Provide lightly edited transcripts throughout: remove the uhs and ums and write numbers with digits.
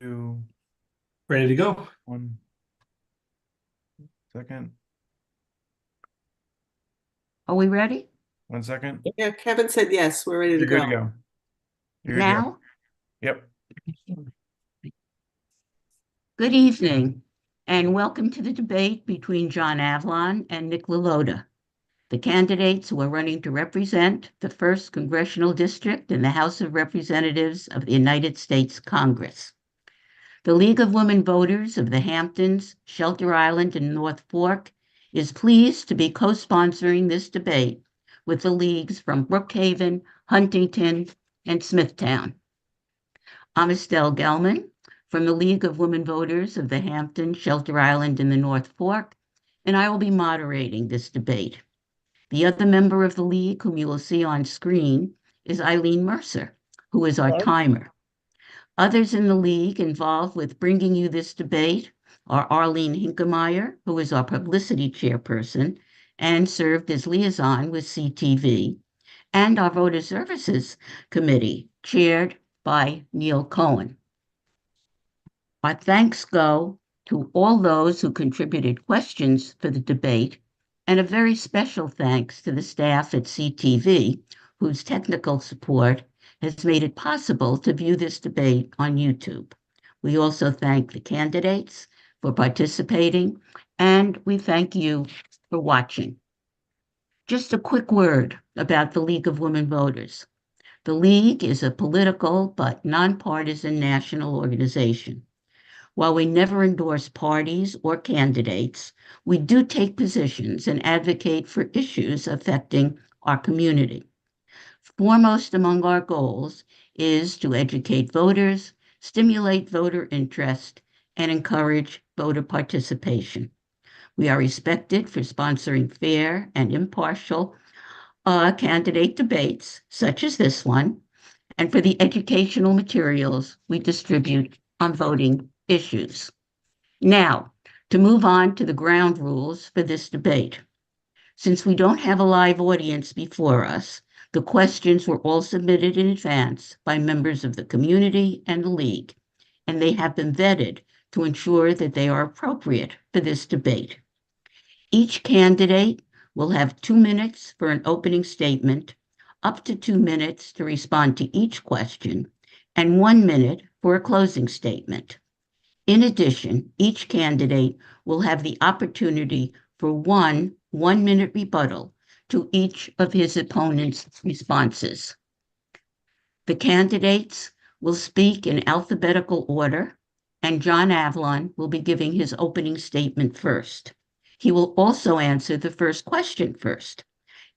Ready to go. 1 second. Are we ready? 1 second. Yeah, Kevin said yes, we're ready to You're good go. to go. You're good to go. Now? Yep. Good evening, and welcome to the debate between John Avlon and Nick LaLota, the candidates who are running to represent the 1st Congressional District in the House of Representatives of the United States Congress. The League of Women Voters of the Hamptons, Shelter Island, and North Fork is pleased to be co-sponsoring this debate with the leagues from Brookhaven, Huntington, and Smithtown. I'm Estelle Gelman from the League of Women Voters of the Hamptons, Shelter Island, and the North Fork, and I will be moderating this debate. The other member of the League whom you will see on screen is Eileen Mercer, who is our timer. Others in the League involved with bringing you this debate are Arlene Hinkemeyer, who is our publicity chairperson and served as liaison with CTV, and our Voter Services Committee, chaired by Neil Cohen. Our thanks go to all those who contributed questions for the debate, and a very special thanks to the staff at CTV, whose technical support has made it possible to view this debate on YouTube. We also thank the candidates for participating, and we thank you for watching. Just a quick word about the League of Women Voters. The League is a political but nonpartisan national organization. While we never endorse parties or candidates, we do take positions and advocate for issues affecting our community. Foremost among our goals is to educate voters, stimulate voter interest, and encourage voter participation. We are respected for sponsoring fair and impartial candidate debates, such as this one, and for the educational materials we distribute on voting issues. Now, to move on to the ground rules for this debate. Since we don't have a live audience before us, the questions were all submitted in advance by members of the community and the League, and they have been vetted to ensure that they are appropriate for this debate. Each candidate will have 2 minutes for an opening statement, up to 2 minutes to respond to each question, and 1 minute for a closing statement. In addition, each candidate will have the opportunity for one 1-minute rebuttal to each of his opponent's responses. The candidates will speak in alphabetical order, and John Avlon will be giving his opening statement first. He will also answer the first question first,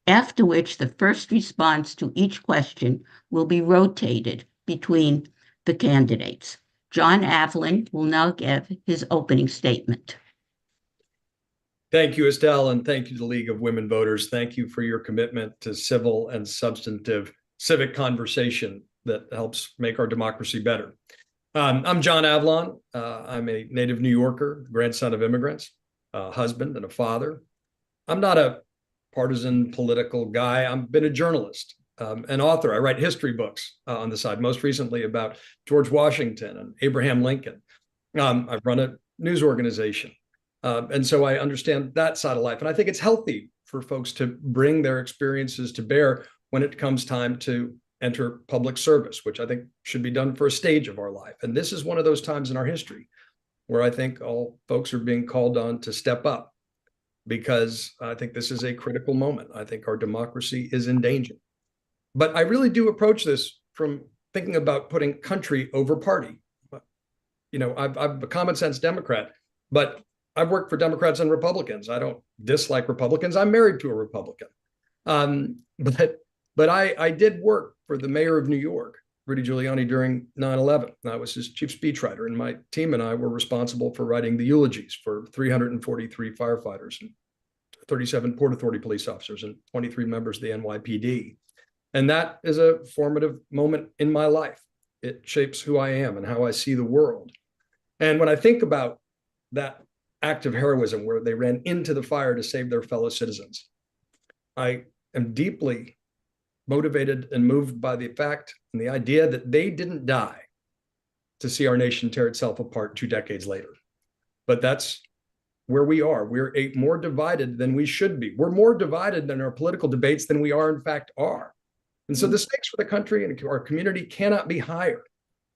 after which the first response to each question will be rotated between the candidates. John Avlon will now give his opening statement. Thank you, Estelle, and thank you to the League of Women Voters. Thank you for your commitment to civil and substantive civic conversation that helps make our democracy better. I'm John Avlon. I'm a native New Yorker, grandson of immigrants, a husband and a father. I'm not a partisan political guy. I've been a journalist, an author. I write history books on the side, most recently about George Washington and Abraham Lincoln. I've run a news organization. And so I understand that side of life. And I think it's healthy for folks to bring their experiences to bear when it comes time to enter public service, which I think should be done for a stage of our life. And this is one of those times in our history where I think all folks are being called on to step up, because I think this is a critical moment. I think our democracy is in danger. But I really do approach this from thinking about putting country over party. You know, I'm a common sense Democrat, but I've worked for Democrats and Republicans. I don't dislike Republicans. I'm married to a Republican. But I did work for the mayor of New York, Rudy Giuliani, during 9/11. I was his chief speechwriter, and my team and I were responsible for writing the eulogies for 343 firefighters and 37 Port Authority police officers and 23 members of the NYPD. And that is a formative moment in my life. It shapes who I am and how I see the world. And when I think about that act of heroism where they ran into the fire to save their fellow citizens, I am deeply motivated and moved by the fact and the idea that they didn't die to see our nation tear itself apart 2 decades later. But that's where we are. We're more divided than we should be. We're more divided than our political debates than we are, in fact, are. And so the stakes for the country and our community cannot be higher.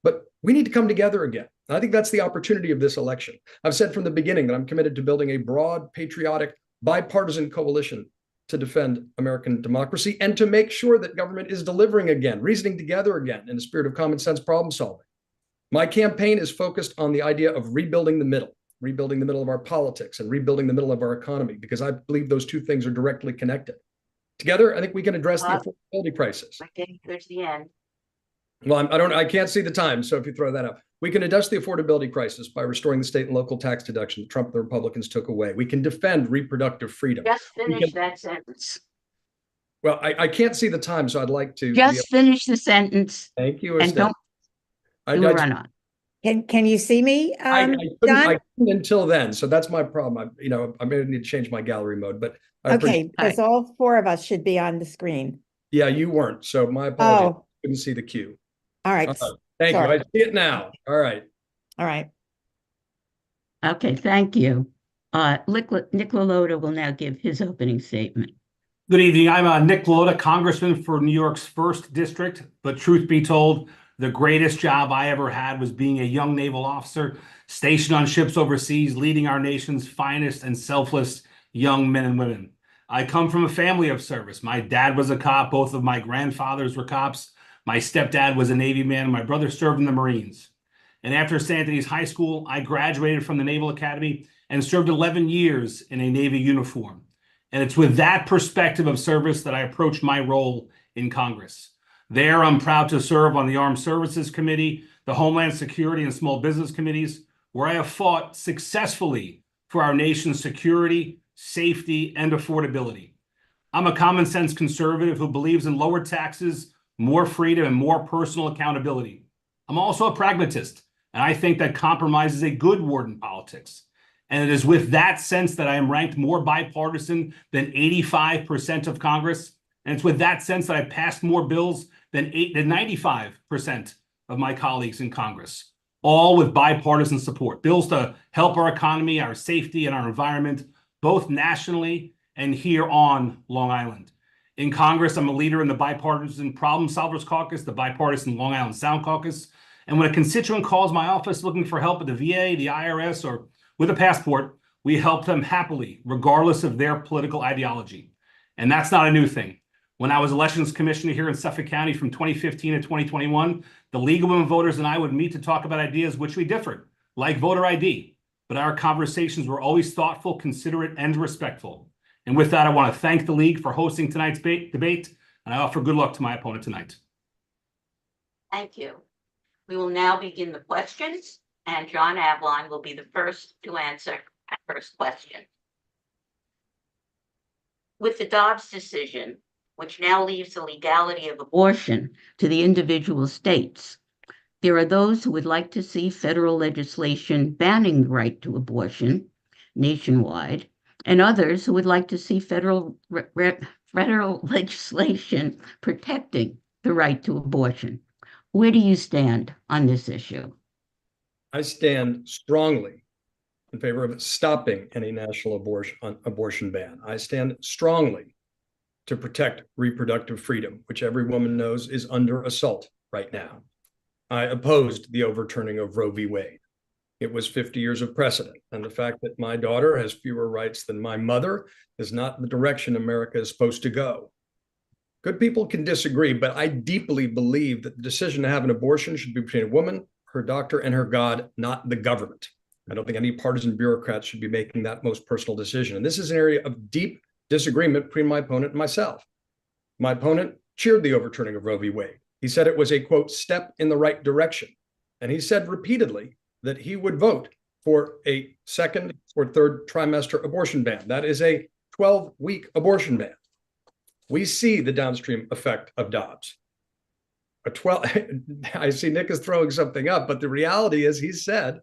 But we need to come together again. And I think that's the opportunity of this election. I've said from the beginning that I'm committed to building a broad, patriotic, bipartisan coalition to defend American democracy and to make sure that government is delivering again, reasoning together again in a spirit of common sense problem solving. My campaign is focused on the idea of rebuilding the middle of our politics and rebuilding the middle of our economy, because I believe those two things are directly connected. Together, I think we can address the affordability crisis. Okay, there's the end. Well, I can't see the time, so if you throw that up. We can address the affordability crisis by restoring the state and local tax deduction that Trump and the Republicans took away. We can defend reproductive freedom. Just finish that sentence. Well, I can't see the time, so I'd like to Just finish the sentence thank you, and Estelle. don't do a run on. Can you see me, I John? couldn't until then, so that's my problem. I'm going to need to change my gallery mode, but I Okay, appreciate. because all four of us should be on the screen. Yeah, you weren't, so my apologies. Oh, Couldn't see the cue. all right. Thank Sorry. you. I see it now. All right. All right. Okay, thank you. Nick LaLota will now give his opening statement. Good evening. I'm Nick LaLota, Congressman for New York's 1st District. But truth be told, the greatest job I ever had was being a young naval officer stationed on ships overseas, leading our nation's finest and selfless young men and women. I come from a family of service. My dad was a cop. Both of my grandfathers were cops. My stepdad was a Navy man. My brother served in the Marines. And after St. Anthony's High School, I graduated from the Naval Academy and served 11 years in a Navy uniform. And it's with that perspective of service that I approach my role in Congress. There, I'm proud to serve on the Armed Services Committee, the Homeland Security and Small Business Committees, where I have fought successfully for our nation's security, safety, and affordability. I'm a common sense conservative who believes in lower taxes, more freedom, and more personal accountability. I'm also a pragmatist, and I think that compromise is a good word in politics. And it is with that sense that I am ranked more bipartisan than 85% of Congress. And it's with that sense that I passed more bills than 95% of my colleagues in Congress, all with bipartisan support. Bills to help our economy, our safety, and our environment, both nationally and here on Long Island. In Congress, I'm a leader in the Bipartisan Problem Solvers Caucus, the Bipartisan Long Island Sound Caucus. And when a constituent calls my office looking for help at the VA, the IRS, or with a passport, we help them happily, regardless of their political ideology. And that's not a new thing. When I was elections commissioner here in Suffolk County from 2015 to 2021, the League of Women Voters and I would meet to talk about ideas which we differed, like voter ID. But our conversations were always thoughtful, considerate, and respectful. And with that, I want to thank the League for hosting tonight's debate, and I offer good luck to my opponent tonight. Thank you. We will now begin the questions, and John Avlon will be the first to answer our first question. With the Dobbs decision, which now leaves the legality of abortion to the individual states, there are those who would like to see federal legislation banning the right to abortion nationwide, and others who would like to see federal legislation protecting the right to abortion. Where do you stand on this issue? I stand strongly in favor of stopping any national abortion ban. I stand strongly to protect reproductive freedom, which every woman knows is under assault right now. I opposed the overturning of Roe v. Wade. It was 50 years of precedent. And the fact that my daughter has fewer rights than my mother is not the direction America is supposed to go. Good people can disagree, but I deeply believe that the decision to have an abortion should be between a woman, her doctor, and her God, not the government. I don't think any partisan bureaucrats should be making that most personal decision. And this is an area of deep disagreement between my opponent and myself. My opponent cheered the overturning of Roe v. Wade. He said it was a, quote, step in the right direction. And he said repeatedly that he would vote for a second or third trimester abortion ban. That is a 12-week abortion ban. We see the downstream effect of Dobbs. I see Nick is throwing something up, but the reality is he said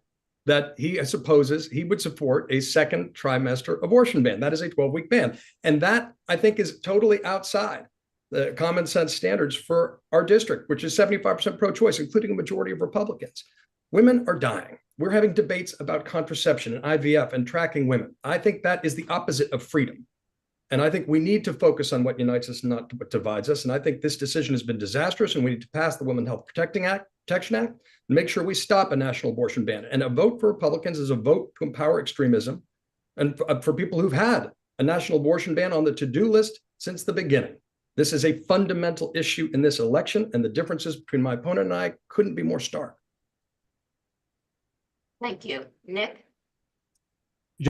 that he supposes he would support a second trimester abortion ban. That is a 12-week ban. And that, I think, is totally outside the common sense standards for our district, which is 75% pro-choice, including a majority of Republicans. Women are dying. We're having debates about contraception and IVF and tracking women. I think that is the opposite of freedom. And I think we need to focus on what unites us, not what divides us. And I think this decision has been disastrous, and we need to pass the Women's Health Protection Act and make sure we stop a national abortion ban. And a vote for Republicans is a vote to empower extremism. And for people who've had a national abortion ban on the to-do list since the beginning. This is a fundamental issue in this election, and the differences between my opponent and I couldn't be more stark. Thank you. Nick?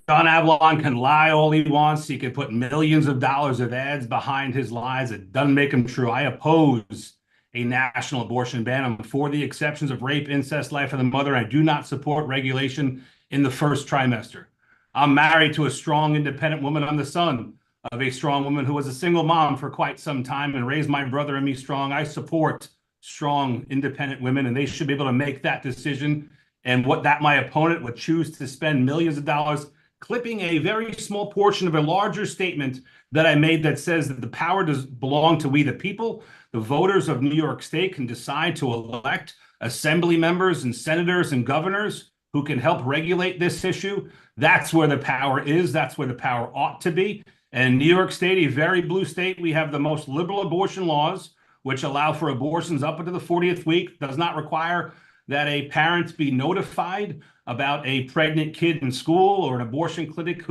John Avalon can lie all he wants. He can put millions of dollars of ads behind his lies. It doesn't make them true. I oppose a national abortion ban. I'm for the exceptions of rape, incest, life of the mother. I do not support regulation in the first trimester. I'm married to a strong, independent woman. I'm the son of a strong woman who was a single mom for quite some time and raised my brother and me strong. I support strong, independent women, and they should be able to make that decision. And what that my opponent would choose to spend millions of dollars clipping a very small portion of a larger statement that I made that says that the power does belong to we the people. The voters of New York State can decide to elect assembly members and senators and governors who can help regulate this issue. That's where the power is. That's where the power ought to be. And New York State, a very blue state, we have the most liberal abortion laws, which allow for abortions up into the 40th week, does not require that a parent be notified about a pregnant kid in school or an abortion clinic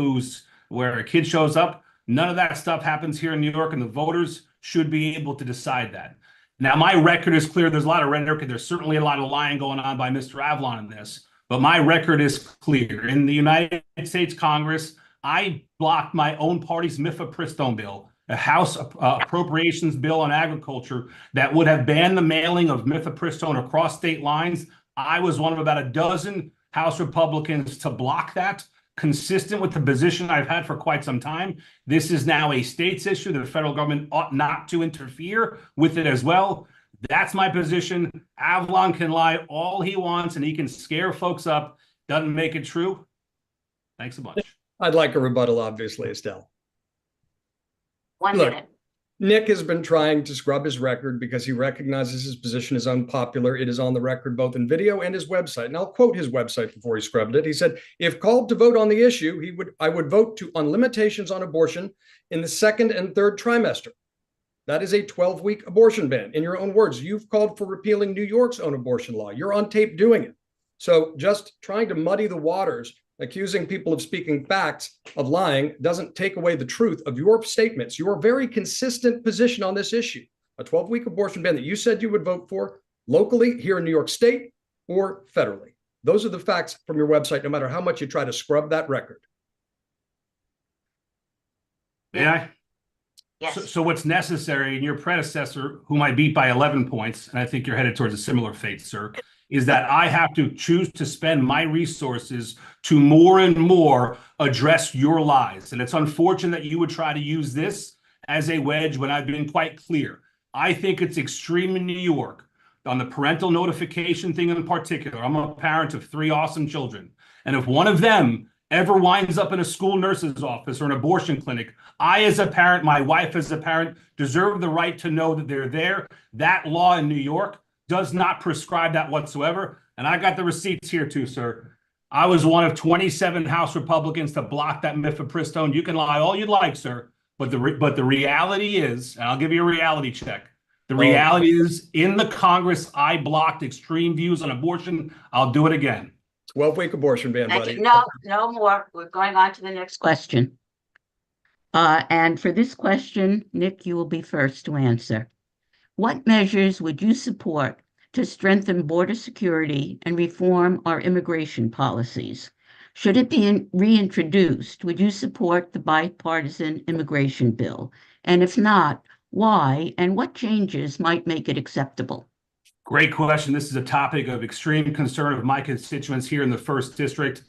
where a kid shows up. None of that stuff happens here in New York, and the voters should be able to decide that. Now, my record is clear. There's a lot of rhetoric, and there's certainly a lot of lying going on by Mr. Avalon in this, but my record is clear. In the United States Congress, I blocked my own party's mifepristone bill, a House appropriations bill on agriculture that would have banned the mailing of mifepristone across state lines. I was one of about a dozen House Republicans to block that, consistent with the position I've had for quite some time. This is now a state's issue. The federal government ought not to interfere with it as well. That's my position. Avalon can lie all he wants, and he can scare folks up. Doesn't make it true. Thanks a bunch. I'd like a rebuttal, obviously, Estelle. 1 Look, minute. Nick has been trying to scrub his record because he recognizes his position is unpopular. It is on the record both in video and his website. And I'll quote his website before he scrubbed it. He said, if called to vote on the issue, I would vote on limitations on abortion in the second and third trimester. That is a 12-week abortion ban. In your own words, you've called for repealing New York's own abortion law. You're on tape doing it. So just trying to muddy the waters, accusing people of speaking facts, of lying, doesn't take away the truth of your statements, your very consistent position on this issue. A 12-week abortion ban that you said you would vote for locally here in New York State or federally. Those are the facts from your website, no matter how much you try to scrub that record. May I? Yes. So what's necessary, and your predecessor, whom I beat by 11 points, and I think you're headed towards a similar fate, sir, is that I have to choose to spend my resources to more and more address your lies. And it's unfortunate that you would try to use this as a wedge when I've been quite clear. I think it's extreme in New York on the parental notification thing in particular. I'm a parent of 3 awesome children. And if one of them ever winds up in a school nurse's office or an abortion clinic, I, as a parent, my wife as a parent, deserve the right to know that they're there. That law in New York does not prescribe that whatsoever. And I got the receipts here too, sir. I was one of 27 House Republicans to block that mifepristone. You can lie all you'd like, sir, but the reality is, and I'll give you a reality check. The reality is, in the Congress, I blocked extreme views on abortion. I'll do it again. 12-week abortion ban, Thank buddy. you. No, no more. We're going on to the next question. And for this question, Nick, you will be first to answer. What measures would you support to strengthen border security and reform our immigration policies? Should it be reintroduced, would you support the bipartisan immigration bill? And if not, why and what changes might make it acceptable? Great question. This is a topic of extreme concern of my constituents here in the 1st District.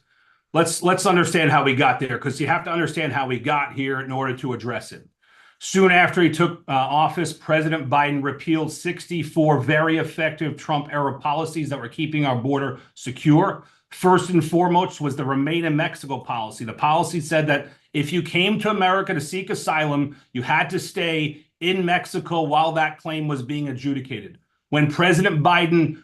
Let's understand how we got there, because you have to understand how we got here in order to address it. Soon after he took office, President Biden repealed 64 very effective Trump-era policies that were keeping our border secure. First and foremost was the Remain in Mexico policy. The policy said that if you came to America to seek asylum, you had to stay in Mexico while that claim was being adjudicated. When President Biden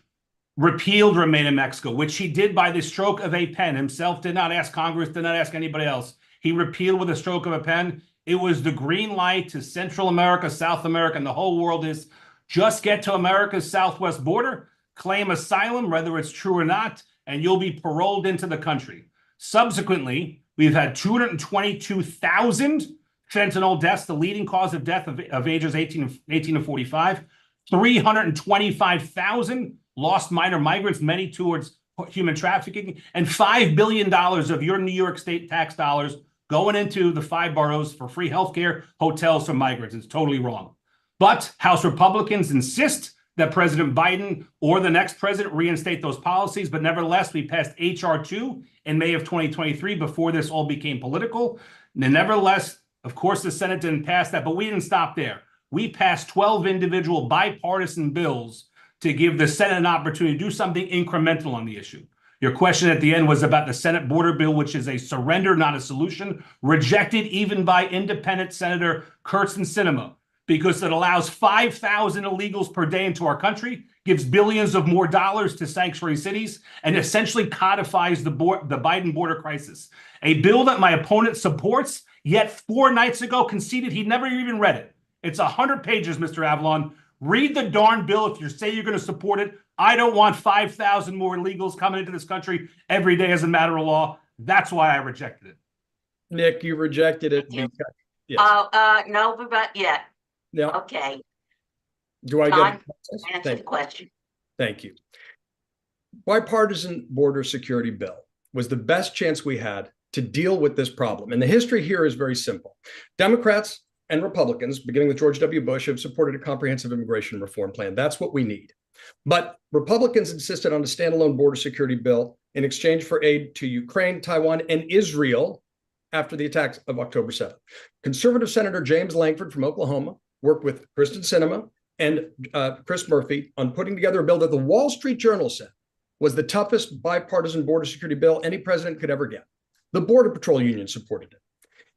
repealed Remain in Mexico, which he did by the stroke of a pen himself, did not ask Congress, did not ask anybody else. He repealed with a stroke of a pen. It was the green light to Central America, South America, and the whole world is just get to America's southwest border, claim asylum, whether it's true or not, and you'll be paroled into the country. Subsequently, we've had 222,000 fentanyl deaths, the leading cause of death of ages 18 to 45, 325,000 lost minor migrants, many towards human trafficking, and $5 billion of your New York State tax dollars going into the 5 boroughs for free healthcare, hotels for migrants. It's totally wrong. But House Republicans insist that President Biden or the next president reinstate those policies. But nevertheless, we passed H.R. 2 in May of 2023 before this all became political. And nevertheless, of course, the Senate didn't pass that, but we didn't stop there. We passed 12 individual bipartisan bills to give the Senate an opportunity to do something incremental on the issue. Your question at the end was about the Senate border bill, which is a surrender, not a solution, rejected even by independent Senator Kyrsten Sinema, because it allows 5,000 illegals per day into our country, gives billions of more dollars to sanctuary cities, and essentially codifies the Biden border crisis. A bill that my opponent supports, yet 4 nights ago conceded he'd never even read it. It's 100 pages, Mr. Avalon. Read the darn bill if you say you're going to support it. I don't want 5,000 more illegals coming into this country every day as a matter of law. That's why I rejected it. Nick, you rejected it because yes. No, but not yet. Yeah. Okay, Do I John, get answer the question. Thank you. Bipartisan border security bill was the best chance we had to deal with this problem. And the history here is very simple. Democrats and Republicans, beginning with George W. Bush, have supported a comprehensive immigration reform plan. That's what we need. But Republicans insisted on a standalone border security bill in exchange for aid to Ukraine, Taiwan, and Israel after the attacks of October 7th. Conservative Senator James Lankford from Oklahoma worked with Kyrsten Sinema and Chris Murphy on putting together a bill that the Wall Street Journal said was the toughest bipartisan border security bill any president could ever get. The Border Patrol Union supported it.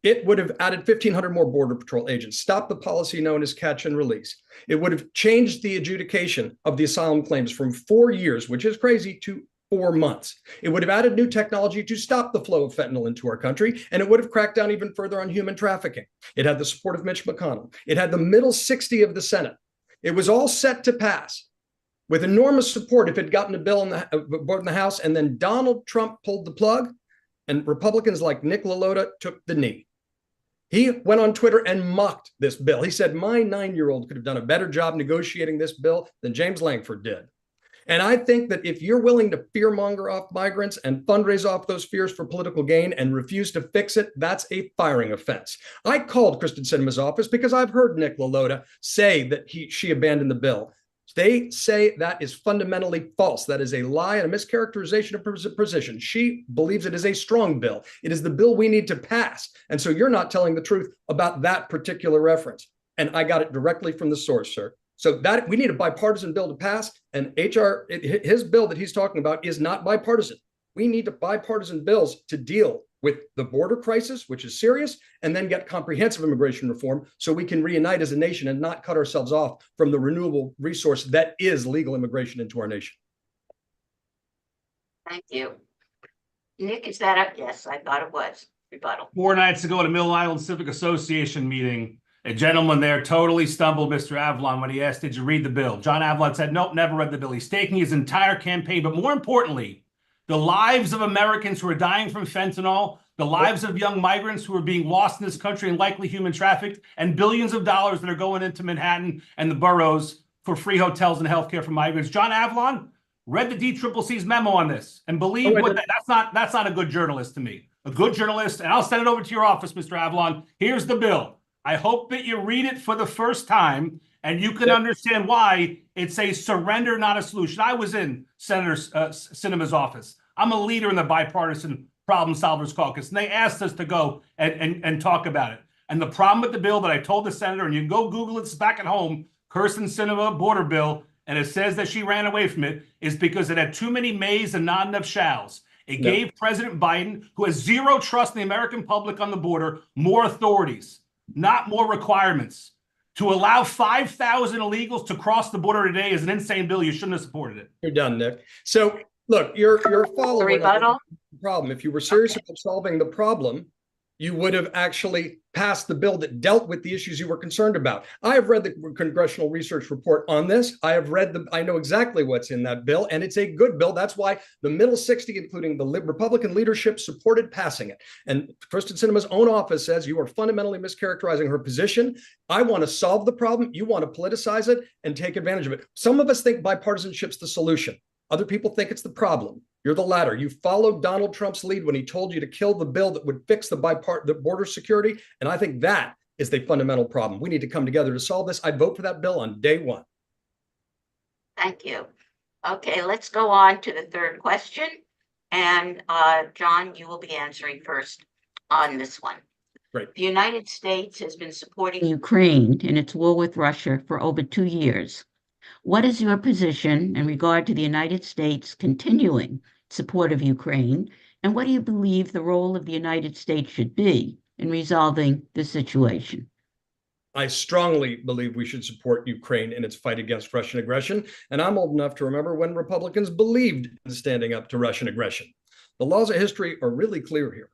It would have added 1,500 more Border Patrol agents, stopped the policy known as catch and release. It would have changed the adjudication of the asylum claims from 4 years, which is crazy, to 4 months. It would have added new technology to stop the flow of fentanyl into our country, and it would have cracked down even further on human trafficking. It had the support of Mitch McConnell. It had the middle 60 of the Senate. It was all set to pass with enormous support if it had gotten a bill in the House, and then Donald Trump pulled the plug, and Republicans like Nick LaLota took the knee. He went on Twitter and mocked this bill. He said, my 9-year-old could have done a better job negotiating this bill than James Lankford did. And I think that if you're willing to fearmonger off migrants and fundraise off those fears for political gain and refuse to fix it, that's a firing offense. I called Kyrsten Sinema's office because I've heard Nick LaLota say that she abandoned the bill. They say that is fundamentally false. That is a lie and a mischaracterization of her position. She believes it is a strong bill. It is the bill we need to pass. And so you're not telling the truth about that particular reference. And I got it directly from the source, sir. So that we need a bipartisan bill to pass, and his bill that he's talking about is not bipartisan. We need bipartisan bills to deal with the border crisis, which is serious, and then get comprehensive immigration reform so we can reunite as a nation and not cut ourselves off from the renewable resource that is legal immigration into our nation. Thank you. Nick, is that up? Yes, I thought it was. Rebuttal. 4 nights ago at a Mill Island Civic Association meeting, a gentleman there totally stumbled Mr. Avalon when he asked, did you read the bill? John Avalon said, nope, never read the bill. He's taking his entire campaign, but more importantly, the lives of Americans who are dying from fentanyl, the lives of young migrants who are being lost in this country and likely human trafficked, and billions of dollars that are going into Manhattan and the boroughs for free hotels and healthcare for migrants. John Avalon read the DCCC's memo on this and believe that's not a good journalist to me. A good journalist, and I'll send it over to your office, Mr. Avalon. Here's the bill. I hope that you read it for the first time and you can understand why it's a surrender, not a solution. I was in Senator Sinema's office. I'm a leader in the Bipartisan Problem Solvers Caucus, and they asked us to go and talk about it. And the problem with the bill that I told the senator, and you can go Google it, it's back at home, Kyrsten Sinema border bill, and it says that she ran away from it, is because it had too many mays and not enough shalls. It gave President Biden, who has zero trust in the American public on the border, more authorities, not more requirements. To allow 5,000 illegals to cross the border today is an insane bill. You shouldn't have supported it. You're done, Nick. So look, you're following Rebuttal? the problem. If you were serious about solving the problem, you would have actually passed the bill that dealt with the issues you were concerned about. I have read the congressional research report on this. I know exactly what's in that bill, and it's a good bill. That's why the middle 60, including the Republican leadership, supported passing it. And Kristen Sinema's own office says you are fundamentally mischaracterizing her position. I want to solve the problem. You want to politicize it and take advantage of it. Some of us think bipartisanship's the solution. Other people think it's the problem. You're the latter. You followed Donald Trump's lead when he told you to kill the bill that would fix the border security. And I think that is the fundamental problem. We need to come together to solve this. I'd vote for that bill on day one. Thank you. Okay, let's go on to the third question. And John, you will be answering first on this one. Great. The United States has been supporting Ukraine in its war with Russia for over 2 years. What is your position in regard to the United States continuing support of Ukraine? And what do you believe the role of the United States should be in resolving the situation? I strongly believe we should support Ukraine in its fight against Russian aggression. And I'm old enough to remember when Republicans believed in standing up to Russian aggression. The laws of history are really clear here.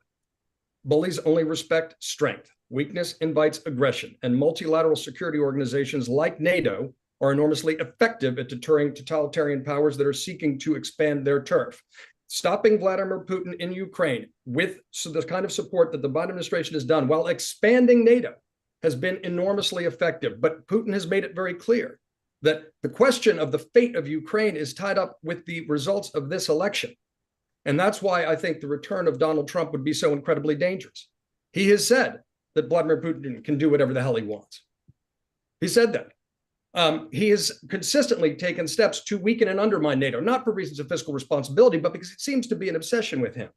Bullies only respect strength. Weakness invites aggression. And multilateral security organizations like NATO are enormously effective at deterring totalitarian powers that are seeking to expand their turf. Stopping Vladimir Putin in Ukraine with the kind of support that the Biden administration has done while expanding NATO has been enormously effective. But Putin has made it very clear that the question of the fate of Ukraine is tied up with the results of this election. And that's why I think the return of Donald Trump would be so incredibly dangerous. He has said that Vladimir Putin can do whatever the hell he wants. He said that. He has consistently taken steps to weaken and undermine NATO, not for reasons of fiscal responsibility, but because it seems to be an obsession with him.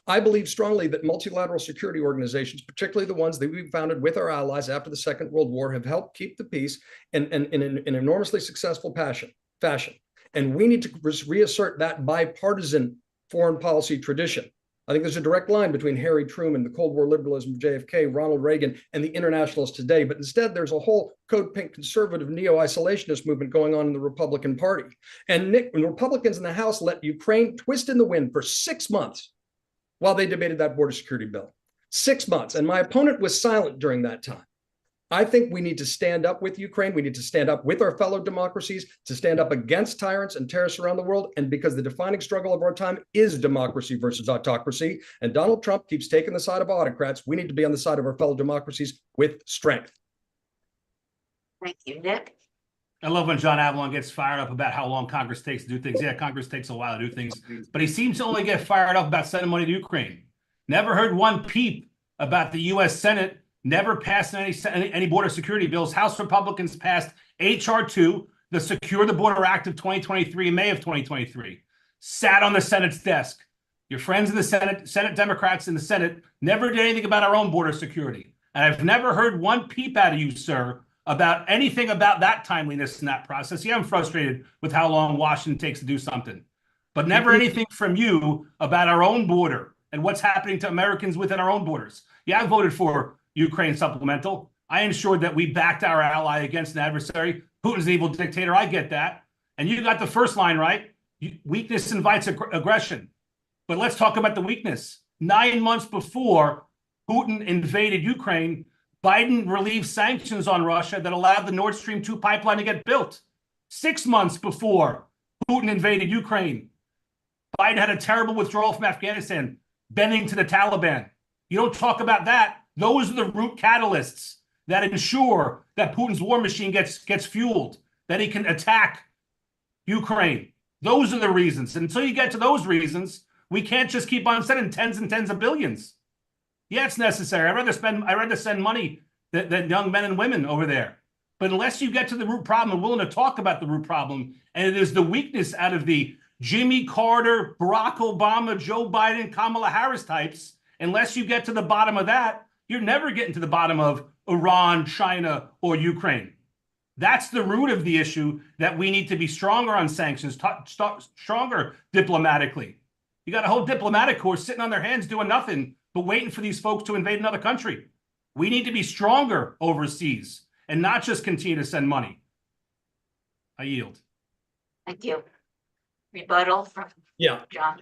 I believe strongly that multilateral security organizations, particularly the ones that we founded with our allies after the Second World War, have helped keep the peace in an enormously successful fashion. And we need to reassert that bipartisan foreign policy tradition. I think there's a direct line between Harry Truman, the Cold War liberalism of JFK, Ronald Reagan, and the internationalists today. But instead, there's a whole code pink conservative neo-isolationist movement going on in the Republican Party. And when Republicans in the House let Ukraine twist in the wind for 6 months while they debated that border security bill. 6 months. And my opponent was silent during that time. I think we need to stand up with Ukraine. We need to stand up with our fellow democracies to stand up against tyrants and terrorists around the world. And because the defining struggle of our time is democracy versus autocracy, and Donald Trump keeps taking the side of autocrats, we need to be on the side of our fellow democracies with strength. Thank you, Nick. I love when John Avalon gets fired up about how long Congress takes to do things. Yeah, Congress takes a while to do things, but he seems to only get fired up about sending money to Ukraine. Never heard one peep about the U.S. Senate. Never passed any border security bills. House Republicans passed H.R. 2, the Secure the Border Act of 2023, in May of 2023. Sat on the Senate's desk. Your friends in the Senate Democrats in the Senate never did anything about our own border security. And I've never heard one peep out of you, sir, about anything about that timeliness in that process. Yeah, I'm frustrated with how long Washington takes to do something. But never anything from you about our own border and what's happening to Americans within our own borders. Yeah, I voted for Ukraine supplemental. I ensured that we backed our ally against an adversary. Putin's an evil dictator. I get that. And you got the first line right. Weakness invites aggression. But let's talk about the weakness. 9 months before Putin invaded Ukraine, Biden relieved sanctions on Russia that allowed the Nord Stream 2 pipeline to get built. 6 months before Putin invaded Ukraine, Biden had a terrible withdrawal from Afghanistan, bending to the Taliban. You don't talk about that. Those are the root catalysts that ensure that Putin's war machine gets fueled, that he can attack Ukraine. Those are the reasons. And until you get to those reasons, we can't just keep on sending tens and tens of billions. Yeah, it's necessary. I'd rather send money than young men and women over there. But unless you get to the root problem and willing to talk about the root problem, and it is the weakness out of the Jimmy Carter, Barack Obama, Joe Biden, Kamala Harris types, unless you get to the bottom of that, you're never getting to the bottom of Iran, China, or Ukraine. That's the root of the issue, that we need to be stronger on sanctions, stronger diplomatically. You got a whole diplomatic corps sitting on their hands doing nothing but waiting for these folks to invade another country. We need to be stronger overseas. and not just continue to send money. I yield. Thank you. Rebuttal from Yeah. John.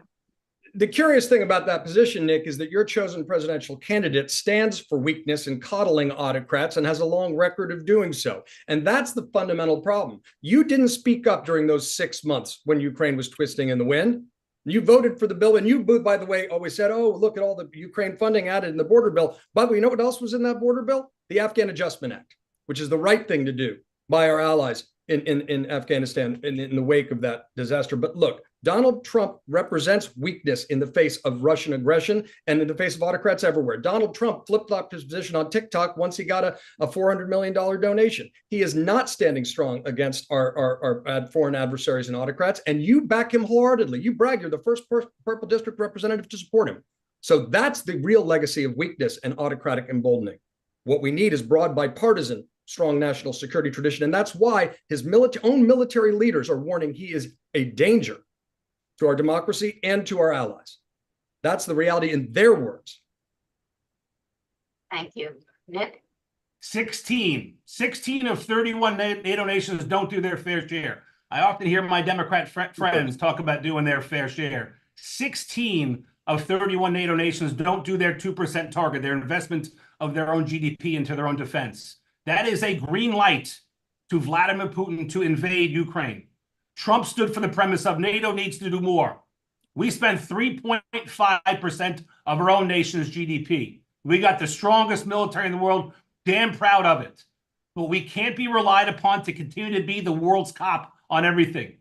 The curious thing about that position, Nick, is that your chosen presidential candidate stands for weakness and coddling autocrats and has a long record of doing so. And that's the fundamental problem. You didn't speak up during those 6 months when Ukraine was twisting in the wind. You voted for the bill, and you, by the way, always said, oh, look at all the Ukraine funding added in the border bill. By the way, you know what else was in that border bill? The Afghan Adjustment Act, which is the right thing to do by our allies in Afghanistan in the wake of that disaster. But look, Donald Trump represents weakness in the face of Russian aggression and in the face of autocrats everywhere. Donald Trump flip-flopped his position on TikTok once he got a $400 million donation. He is not standing strong against our foreign adversaries and autocrats, and you back him wholeheartedly. You brag you're the first Purple District representative to support him. So that's the real legacy of weakness and autocratic emboldening. What we need is broad bipartisan strong national security tradition. And that's why his own military leaders are warning he is a danger to our democracy and to our allies. That's the reality in their words. Thank you. Nick? 16 of 31 NATO nations don't do their fair share. I often hear my Democrat friends talk about doing their fair share. 16 of 31 NATO nations don't do their 2% target, their investment of their own GDP into their own defense. That is a green light to Vladimir Putin to invade Ukraine. Trump stood for the premise of NATO needs to do more. We spend 3.5% of our own nation's GDP. We got the strongest military in the world, damn proud of it. But we can't be relied upon to continue to be the world's cop on everything.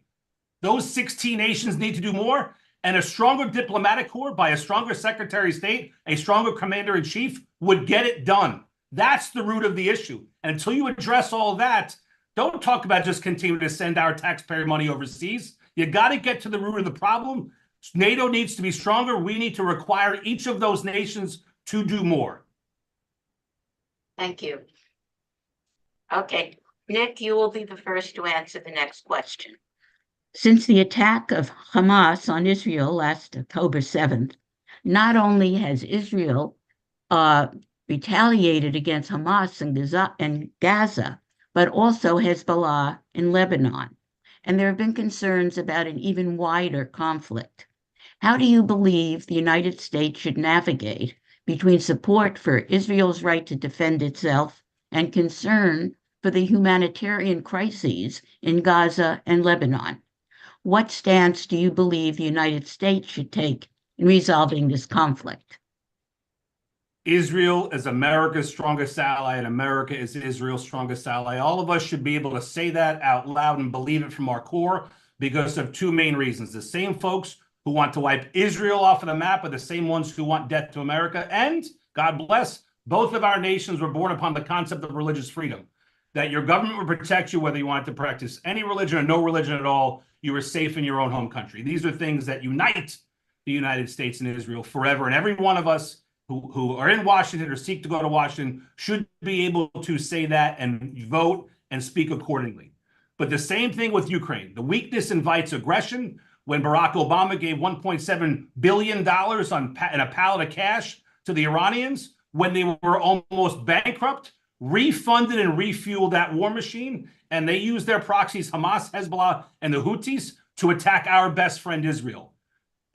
Those 16 nations need to do more, and a stronger diplomatic corps by a stronger Secretary of State, a stronger Commander-in-Chief would get it done. That's the root of the issue. And until you address all that, don't talk about just continuing to send our taxpayer money overseas. You got to get to the root of the problem. NATO needs to be stronger. We need to require each of those nations to do more. Thank you. Okay, Nick, you will be the first to answer the next question. Since the attack of Hamas on Israel last October 7th, not only has Israel retaliated against Hamas in Gaza, but also Hezbollah in Lebanon. And there have been concerns about an even wider conflict. How do you believe the United States should navigate between support for Israel's right to defend itself and concern for the humanitarian crises in Gaza and Lebanon? What stance do you believe the United States should take in resolving this conflict? Israel is America's strongest ally, and America is Israel's strongest ally. All of us should be able to say that out loud and believe it from our core because of two main reasons. The same folks who want to wipe Israel off of the map are the same ones who want death to America. And God bless, both of our nations were born upon the concept of religious freedom, that your government would protect you whether you wanted to practice any religion or no religion at all. You were safe in your own home country. These are things that unite the United States and Israel forever. And every one of us who are in Washington or seek to go to Washington should be able to say that and vote and speak accordingly. But the same thing with Ukraine. The weakness invites aggression. When Barack Obama gave $1.7 billion in a pallet of cash to the Iranians, when they were almost bankrupt, refunded and refueled that war machine, and they used their proxies, Hamas, Hezbollah, and the Houthis, to attack our best friend Israel.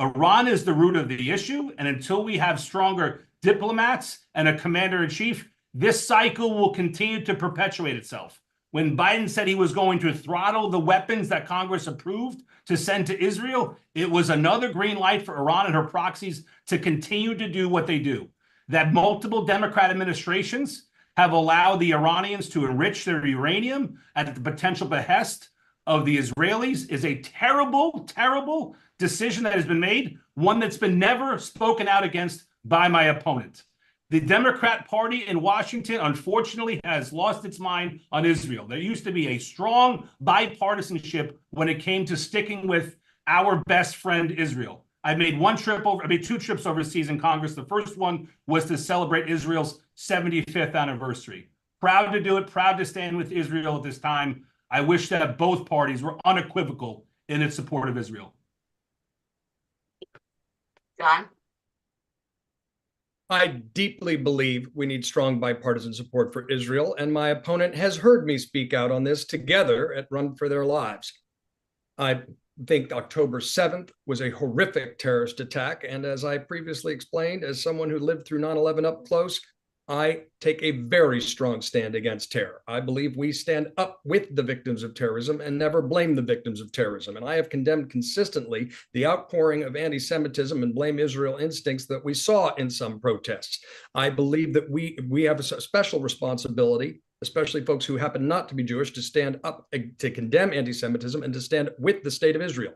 Iran is the root of the issue, and until we have stronger diplomats and a commander-in-chief, this cycle will continue to perpetuate itself. When Biden said he was going to throttle the weapons that Congress approved to send to Israel, it was another green light for Iran and her proxies to continue to do what they do. That multiple Democrat administrations have allowed the Iranians to enrich their uranium at the potential behest of the Israelis is a terrible, terrible decision that has been made, one that's been never spoken out against by my opponent. The Democrat Party in Washington, unfortunately, has lost its mind on Israel. There used to be a strong bipartisanship when it came to sticking with our best friend, Israel. I made two trips overseas in Congress. The first one was to celebrate Israel's 75th anniversary. Proud to do it, proud to stand with Israel at this time. I wish that both parties were unequivocal in its support of Israel. John? I deeply believe we need strong bipartisan support for Israel, and my opponent has heard me speak out on this together at Run for Their Lives. I think October 7th was a horrific terrorist attack, and as I previously explained, as someone who lived through 9/11 up close, I take a very strong stand against terror. I believe we stand up with the victims of terrorism and never blame the victims of terrorism. And I have condemned consistently the outpouring of anti-Semitism and blame Israel instincts that we saw in some protests. I believe that we have a special responsibility, especially folks who happen not to be Jewish, to stand up to condemn anti-Semitism and to stand with the state of Israel.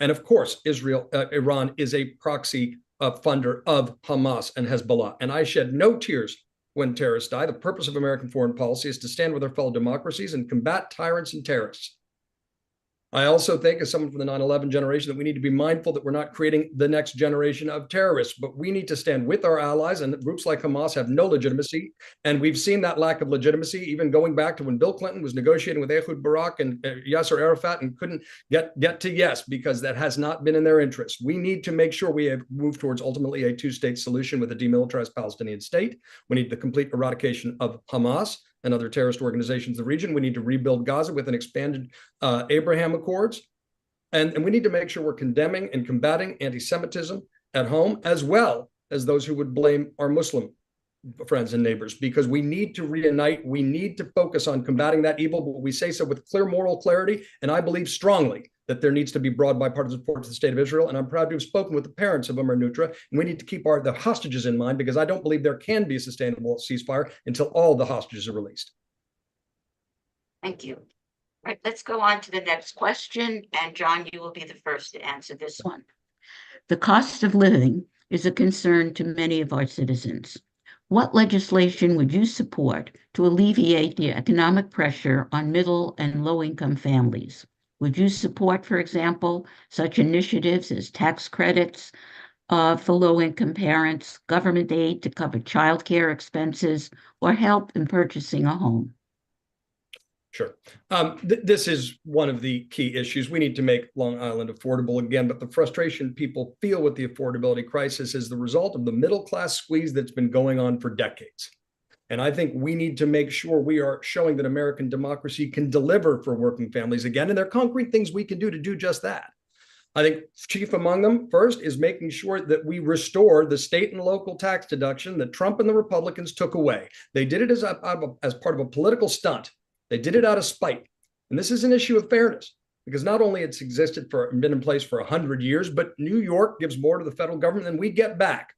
And of course, Iran is a proxy funder of Hamas and Hezbollah. And I shed no tears when terrorists die. The purpose of American foreign policy is to stand with our fellow democracies and combat tyrants and terrorists. I also think, as someone from the 9/11 generation, that we need to be mindful that we're not creating the next generation of terrorists, but we need to stand with our allies, and groups like Hamas have no legitimacy. And we've seen that lack of legitimacy even going back to when Bill Clinton was negotiating with Ehud Barak and Yasser Arafat and couldn't get to yes, because that has not been in their interest. We need to make sure we have moved towards ultimately a two-state solution with a demilitarized Palestinian state. We need the complete eradication of Hamas and other terrorist organizations in the region. We need to rebuild Gaza with an expanded Abraham Accords. And we need to make sure we're condemning and combating anti-Semitism at home, as well as those who would blame our Muslim friends and neighbors, because we need to reunite. We need to focus on combating that evil, but we say so with clear moral clarity. And I believe strongly that there needs to be broad bipartisan support to the state of Israel. And I'm proud to have spoken with the parents of Omer Nutra. And we need to keep the hostages in mind, because I don't believe there can be a sustainable ceasefire until all the hostages are released. Thank you. All right, let's go on to the next question. And John, you will be the first to answer this one. The cost of living is a concern to many of our citizens. What legislation would you support to alleviate the economic pressure on middle and low-income families? Would you support, for example, such initiatives as tax credits for low-income parents, government aid to cover childcare expenses, or help in purchasing a home? Sure. This is one of the key issues. We need to make Long Island affordable again, but the frustration people feel with the affordability crisis is the result of the middle-class squeeze that's been going on for decades. And I think we need to make sure we are showing that American democracy can deliver for working families again, and there are concrete things we can do to do just that. I think chief among them, first, is making sure that we restore the state and local tax deduction that Trump and the Republicans took away. They did it as part of a political stunt. They did it out of spite. And this is an issue of fairness, because not only it's existed been in place for 100 years, but New York gives more to the federal government than we get back.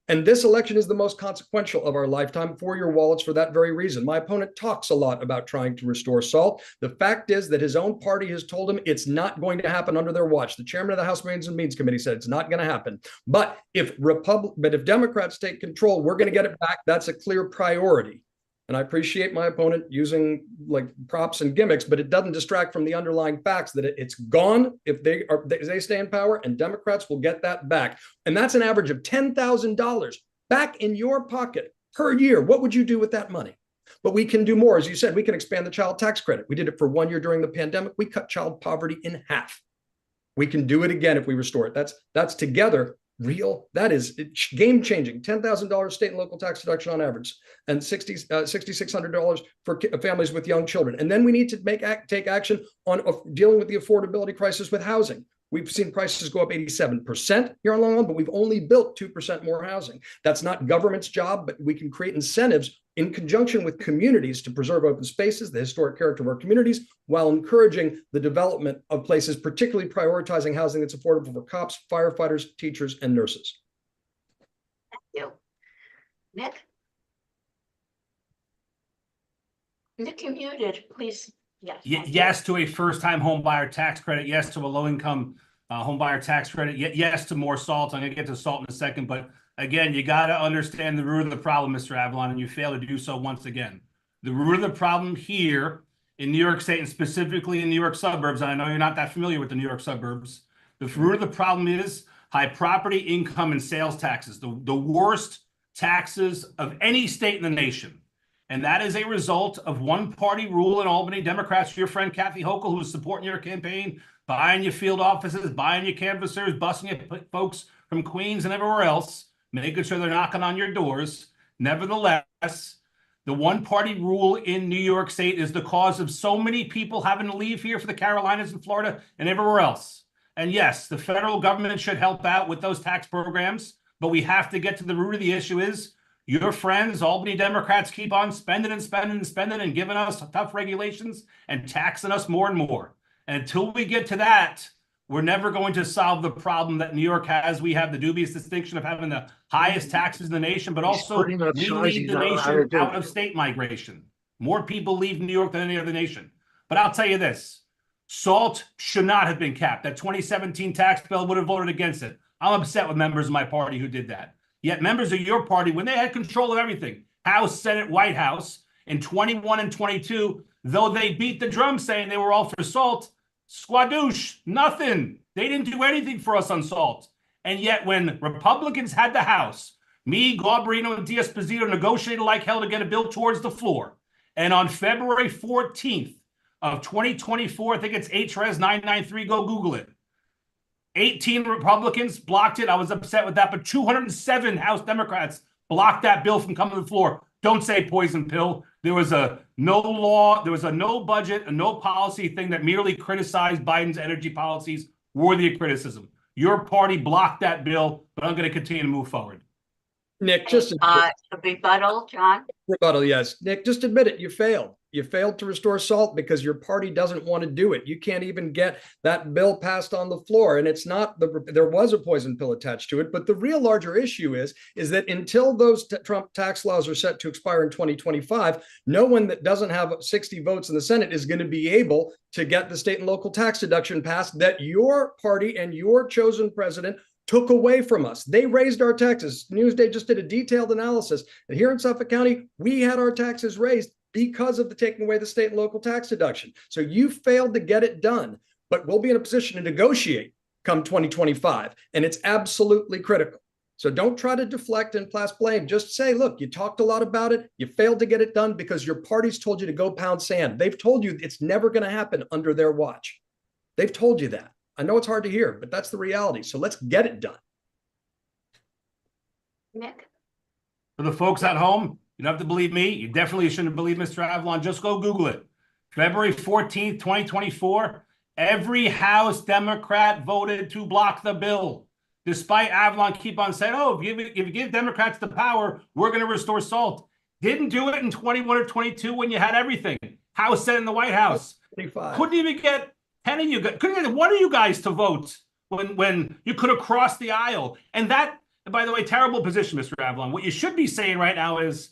And this election is the most consequential of our lifetime for your wallets for that very reason. My opponent talks a lot about trying to restore SALT. The fact is that his own party has told him it's not going to happen under their watch. The chairman of the House Ways and Means Committee said it's not going to happen. But if Democrats take control, we're going to get it back. That's a clear priority. And I appreciate my opponent using like props and gimmicks, but it doesn't distract from the underlying facts that it's gone if they stay in power, and Democrats will get that back. And that's an average of $10,000 back in your pocket per year. What would you do with that money? But we can do more. As you said, we can expand the child tax credit. We did it for 1 year during the pandemic. We cut child poverty in half. We can do it again if we restore it. That's together real. That is game changing. $10,000 state and local tax deduction on average, and $6,600 for families with young children. And then we need to take action on dealing with the affordability crisis with housing. We've seen prices go up 87% here on Long Island, but we've only built 2% more housing. That's not government's job, but we can create incentives in conjunction with communities to preserve open spaces, the historic character of our communities, while encouraging the development of places, particularly prioritizing housing that's affordable for cops, firefighters, teachers, and nurses. Thank you. Nick? Nick, you're muted, please. Yes. Yes to a first-time home buyer tax credit. Yes to a low-income home buyer tax credit. Yes to more SALT. I'm going to get to SALT in a second, but again, you got to understand the root of the problem, Mr. Avalon, and you fail to do so once again. The root of the problem here in New York State, and specifically in New York suburbs, and I know you're not that familiar with the New York suburbs, the root of the problem is high property income and sales taxes, the worst taxes of any state in the nation. And that is a result of one-party rule in Albany. Democrats, your friend Kathy Hochul, who is supporting your campaign, buying your field offices, buying your canvassers, busing your folks from Queens and everywhere else, making sure they're knocking on your doors. Nevertheless, the one-party rule in New York State is the cause of so many people having to leave here for the Carolinas and Florida and everywhere else. And yes, the federal government should help out with those tax programs, but we have to get to the root of the issue is your friends, Albany Democrats, keep on spending and spending and spending and giving us tough regulations and taxing us more and more. And until we get to that, we're never going to solve the problem that New York has. We have the dubious distinction of having the highest taxes in the nation, but also we lead the nation out of state migration. More people leave New York than any other nation. But I'll tell you this, SALT should not have been capped. That 2017 tax bill would have voted against it. I'm upset with members of my party who did that. Yet members of your party, when they had control of everything, House, Senate, White House, in 21 and 22, though they beat the drum saying they were all for SALT, squadoosh, nothing. They didn't do anything for us on SALT. And yet when Republicans had the House, me, Garbarino, and D'Esposito negotiated like hell to get a bill towards the floor. And on February 14th of 2024, I think it's HRES 993, go Google it. 18 Republicans blocked it. I was upset with that, but 207 House Democrats blocked that bill from coming to the floor. Don't say poison pill. There was a no law, there was a no budget, a no policy thing that merely criticized Biden's energy policies, worthy of criticism. Your party blocked that bill, but I'm going to continue to move forward. Nick, just A rebuttal, John? rebuttal, yes. Nick, just admit it. You failed. You failed to restore SALT because your party doesn't want to do it. You can't even get that bill passed on the floor. And it's not there was a poison pill attached to it. But the real larger issue is that until those Trump tax laws are set to expire in 2025, no one that doesn't have 60 votes in the Senate is going to be able to get the state and local tax deduction passed that your party and your chosen president took away from us. They raised our taxes. Newsday just did a detailed analysis. And here in Suffolk County, we had our taxes raised because of the taking away the state and local tax deduction. So you failed to get it done, but we'll be in a position to negotiate come 2025. And it's absolutely critical. So don't try to deflect and place blame. Just say, look, you talked a lot about it. You failed to get it done because your party's told you to go pound sand. They've told you it's never going to happen under their watch. They've told you that. I know it's hard to hear, but that's the reality. So let's get it done. Nick? For the folks at home, you don't have to believe me. You definitely shouldn't believe Mr. Avalon. Just go Google it. February 14th, 2024, every House Democrat voted to block the bill. Despite Avalon keep on saying, oh, if you give Democrats the power, we're going to restore SALT. Didn't do it in 21 or 22 when you had everything. House, Senate, and the White House. 25. Couldn't even get 10 of you, couldn't get one of you guys to vote when you could have crossed the aisle. And that, by the way, terrible position, Mr. Avalon. What you should be saying right now is,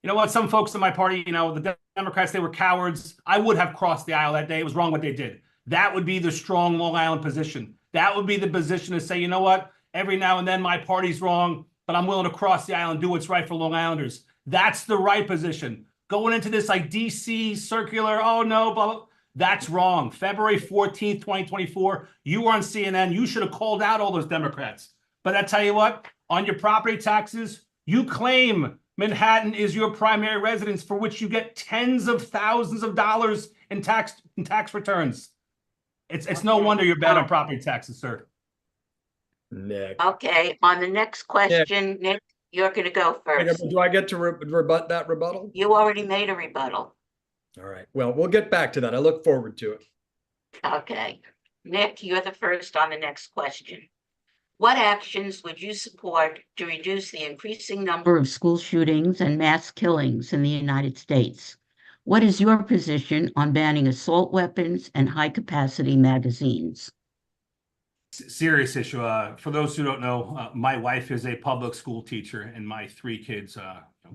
you know what, some folks in my party, the Democrats, they were cowards. I would have crossed the aisle that day. It was wrong what they did. That would be the strong Long Island position. That would be the position to say, you know what, every now and then my party's wrong, but I'm willing to cross the aisle and do what's right for Long Islanders. That's the right position. Going into this like DC circular, oh no, blah, blah. That's wrong. February 14th, 2024, you were on CNN. You should have called out all those Democrats. But I tell you what, on your property taxes, you claim Manhattan is your primary residence for which you get tens of thousands of dollars in tax returns. It's no wonder you're bad on property taxes, sir. Nick. Okay, on the next question, Nick, you're going to go first. Do I get to rebut that rebuttal? You already made a rebuttal. All right. Well, we'll get back to that. I look forward to it. Okay. Nick, you're the first on the next question. What actions would you support to reduce the increasing number of school shootings and mass killings in the United States? What is your position on banning assault weapons and high-capacity magazines? Serious issue. For those who don't know, my wife is a public school teacher, and my 3 kids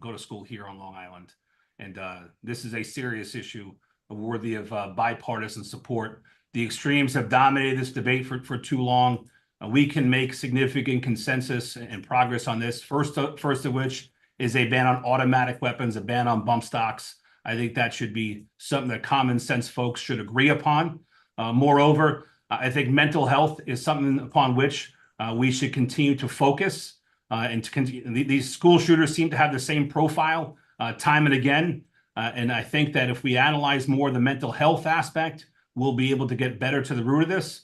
go to school here on Long Island. And this is a serious issue worthy of bipartisan support. The extremes have dominated this debate for too long. We can make significant consensus and progress on this. First of which is a ban on automatic weapons, a ban on bump stocks. I think that should be something that common sense folks should agree upon. Moreover, I think mental health is something upon which we should continue to focus. And to continue. These school shooters seem to have the same profile time and again. And I think that if we analyze more the mental health aspect, we'll be able to get better to the root of this.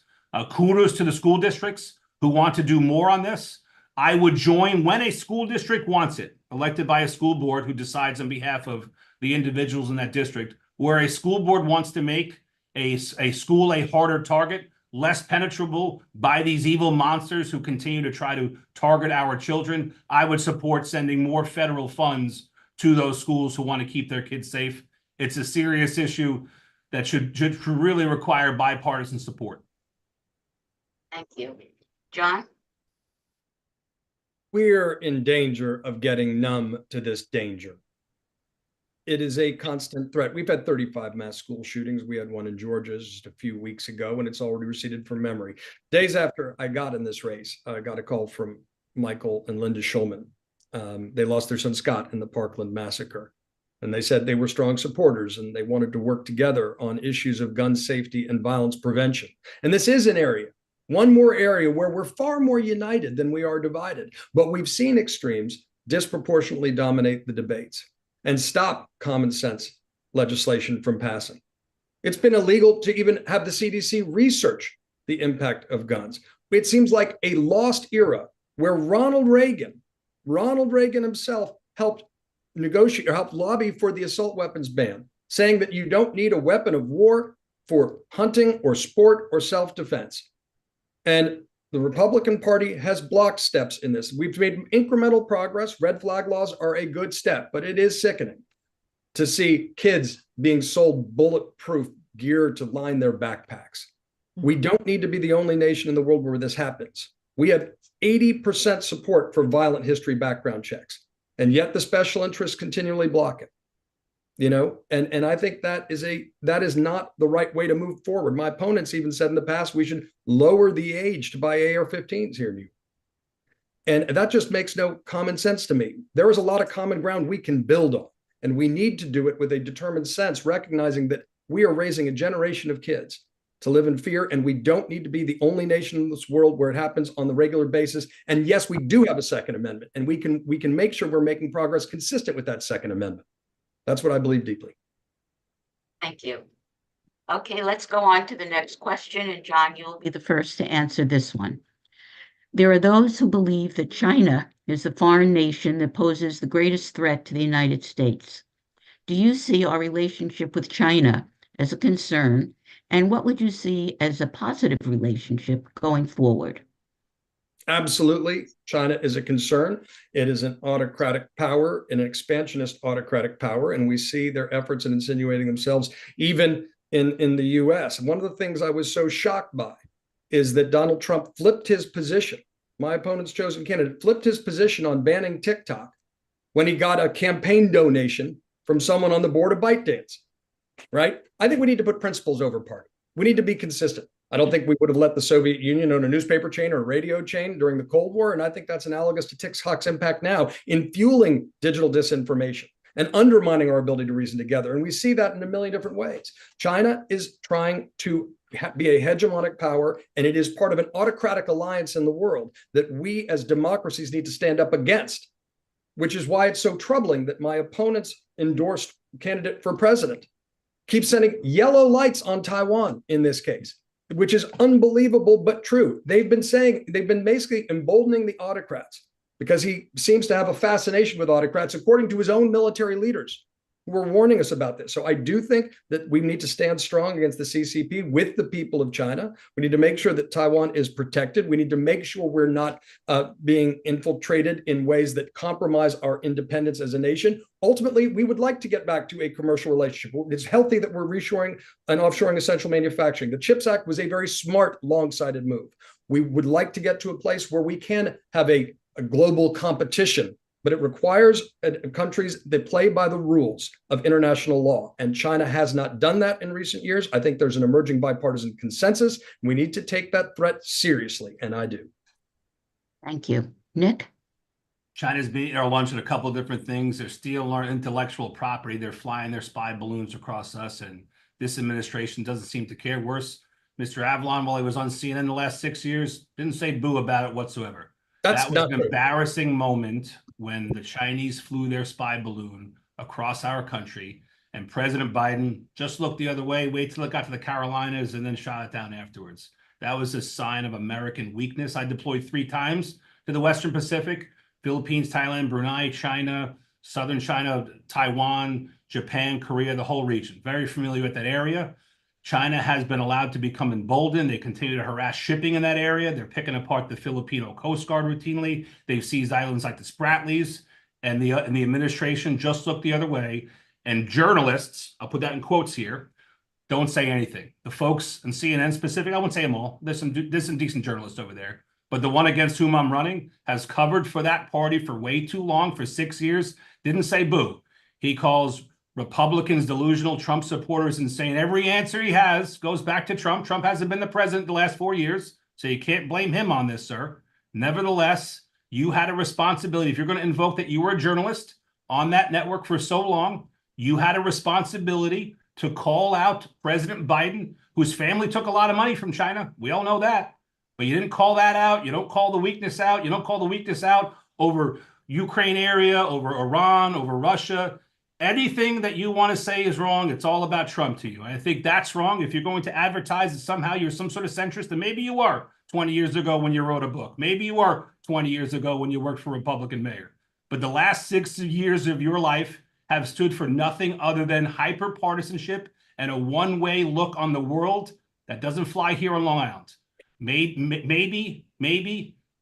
Kudos to the school districts who want to do more on this. I would join when a school district wants it, elected by a school board who decides on behalf of the individuals in that district, where a school board wants to make a school a harder target, less penetrable by these evil monsters who continue to try to target our children. I would support sending more federal funds to those schools who want to keep their kids safe. It's a serious issue that should really require bipartisan support. Thank you. John? We're in danger of getting numb to this danger. It is a constant threat. We've had 35 mass school shootings. We had one in Georgia just a few weeks ago, and it's already receded from memory. Days after I got in this race, I got a call from Michael and Linda Schulman. They lost their son Scott in the Parkland massacre. And they said they were strong supporters and they wanted to work together on issues of gun safety and violence prevention. And this is an area, one more area where we're far more united than we are divided. But we've seen extremes disproportionately dominate the debates and stop common sense legislation from passing. It's been illegal to even have the CDC research the impact of guns. It seems like a lost era where Ronald Reagan himself helped negotiate or helped lobby for the assault weapons ban, saying that you don't need a weapon of war for hunting or sport or self-defense. And the Republican Party has blocked steps in this. We've made incremental progress. Red flag laws are a good step, but it is sickening to see kids being sold bulletproof gear to line their backpacks. We don't need to be the only nation in the world where this happens. We have 80% support for violent history background checks. And yet the special interests continually block it, and I think that is not the right way to move forward. My opponents even said in the past we should lower the age to buy AR-15s here in New York. And that just makes no common sense to me. There is a lot of common ground we can build on, and we need to do it with a determined sense, recognizing that we are raising a generation of kids to live in fear, and we don't need to be the only nation in this world where it happens on the regular basis. And yes, we do have a Second Amendment, and we can make sure we're making progress consistent with that Second Amendment. That's what I believe deeply. Thank you. Okay, let's go on to the next question, and John, you'll be the first to answer this one. There are those who believe that China is the foreign nation that poses the greatest threat to the United States. Do you see our relationship with China as a concern? And what would you see as a positive relationship going forward? Absolutely. China is a concern. It is an autocratic power, an expansionist autocratic power, and we see their efforts in insinuating themselves even in the US. And one of the things I was so shocked by is that Donald Trump flipped his position. My opponent's chosen candidate flipped his position on banning TikTok when he got a campaign donation from someone on the board of ByteDance. Right? I think we need to put principles over party. We need to be consistent. I don't think we would have let the Soviet Union own a newspaper chain or a radio chain during the Cold War. And I think that's analogous to TikTok's impact now in fueling digital disinformation and undermining our ability to reason together. And we see that in a million different ways. China is trying to be a hegemonic power, and it is part of an autocratic alliance in the world that we as democracies need to stand up against, which is why it's so troubling that my opponent's endorsed candidate for president keeps sending yellow lights on Taiwan in this case, which is unbelievable but true. They've been basically emboldening the autocrats because he seems to have a fascination with autocrats, according to his own military leaders who were warning us about this. So I do think that we need to stand strong against the CCP with the people of China. We need to make sure that Taiwan is protected. We need to make sure we're not being infiltrated in ways that compromise our independence as a nation. Ultimately, we would like to get back to a commercial relationship. It's healthy that we're reshoring and offshoring essential manufacturing. The CHIPS Act was a very smart, long-sighted move. We would like to get to a place where we can have a global competition, but it requires countries that play by the rules of international law. And China has not done that in recent years. I think there's an emerging bipartisan consensus. We need to take that threat seriously, and I do. Thank you. Nick? China's launching a couple of different things. They're stealing our intellectual property. They're flying their spy balloons across us, and this administration doesn't seem to care. Worse, Mr. Avalon, while he was on CNN the last 6 years, didn't say boo about it whatsoever. That was an embarrassing moment when the Chinese flew their spy balloon across our country, and President Biden just looked the other way, wait till it got to the Carolinas, and then shot it down afterwards. That was a sign of American weakness. I deployed 3 times to the Western Pacific, Philippines, Thailand, Brunei, China, Southern China, Taiwan, Japan, Korea, the whole region. Very familiar with that area. China has been allowed to become emboldened. They continue to harass shipping in that area. They're picking apart the Filipino Coast Guard routinely. They've seized islands like the Spratlys, and the administration just looked the other way. And journalists, I'll put that in quotes here, don't say anything. The folks in CNN specific, I won't say them all. There's some decent journalists over there. But the one against whom I'm running has covered for that party for way too long, for 6 years, didn't say boo. He calls Republicans delusional, Trump supporters insane. Every answer he has goes back to Trump. Trump hasn't been the president the last 4 years, so you can't blame him on this, sir. Nevertheless, you had a responsibility. If you're going to invoke that you were a journalist on that network for so long, you had a responsibility to call out President Biden, whose family took a lot of money from China. We all know that. But you didn't call that out. You don't call the weakness out. You don't call the weakness out over Ukraine area, over Iran, over Russia. Anything that you want to say is wrong. It's all about Trump to you. I think that's wrong. If you're going to advertise that somehow you're some sort of centrist, then maybe you are 20 years ago when you wrote a book. Maybe you are 20 years ago when you worked for a Republican mayor. But the last 6 years of your life have stood for nothing other than hyper-partisanship and a one-way look on the world that doesn't fly here on Long Island. Maybe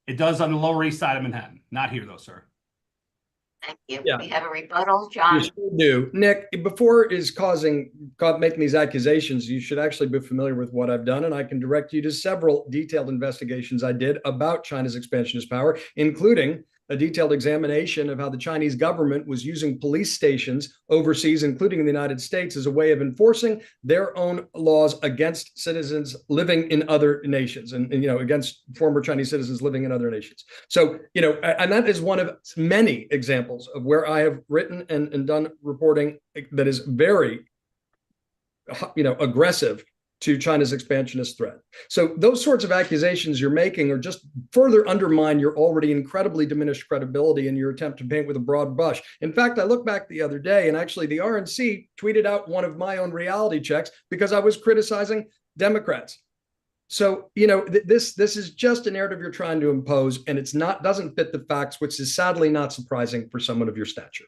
it does on the Lower East Side of Manhattan. Not here, though, sir. Thank you. Yeah. We have a rebuttal, You John. sure do. Nick, before making these accusations, you should actually be familiar with what I've done, and I can direct you to several detailed investigations I did about China's expansionist power, including a detailed examination of how the Chinese government was using police stations overseas, including in the United States, as a way of enforcing their own laws against citizens living in other nations and against former Chinese citizens living in other nations. So, and that is one of many examples of where I have written and done reporting that is very, aggressive to China's expansionist threat. So those sorts of accusations you're making are just further undermine your already incredibly diminished credibility in your attempt to paint with a broad brush. In fact, I looked back the other day and actually the RNC tweeted out one of my own reality checks because I was criticizing Democrats. So, this is just a narrative you're trying to impose, and doesn't fit the facts, which is sadly not surprising for someone of your stature.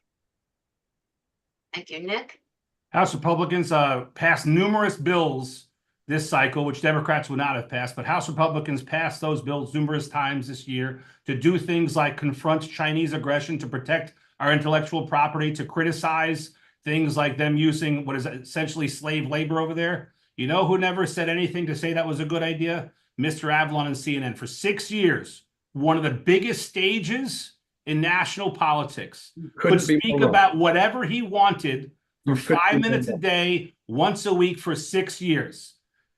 Thank you, Nick. House Republicans passed numerous bills this cycle, which Democrats would not have passed, but House Republicans passed those bills numerous times this year to do things like confront Chinese aggression, to protect our intellectual property, to criticize things like them using what is essentially slave labor over there. You know who never said anything to say that was a good idea? Mr. Avalon and CNN. For 6 years, one of the biggest stages in national politics, could speak about whatever he wanted for 5 minutes a day, once a week for 6 years.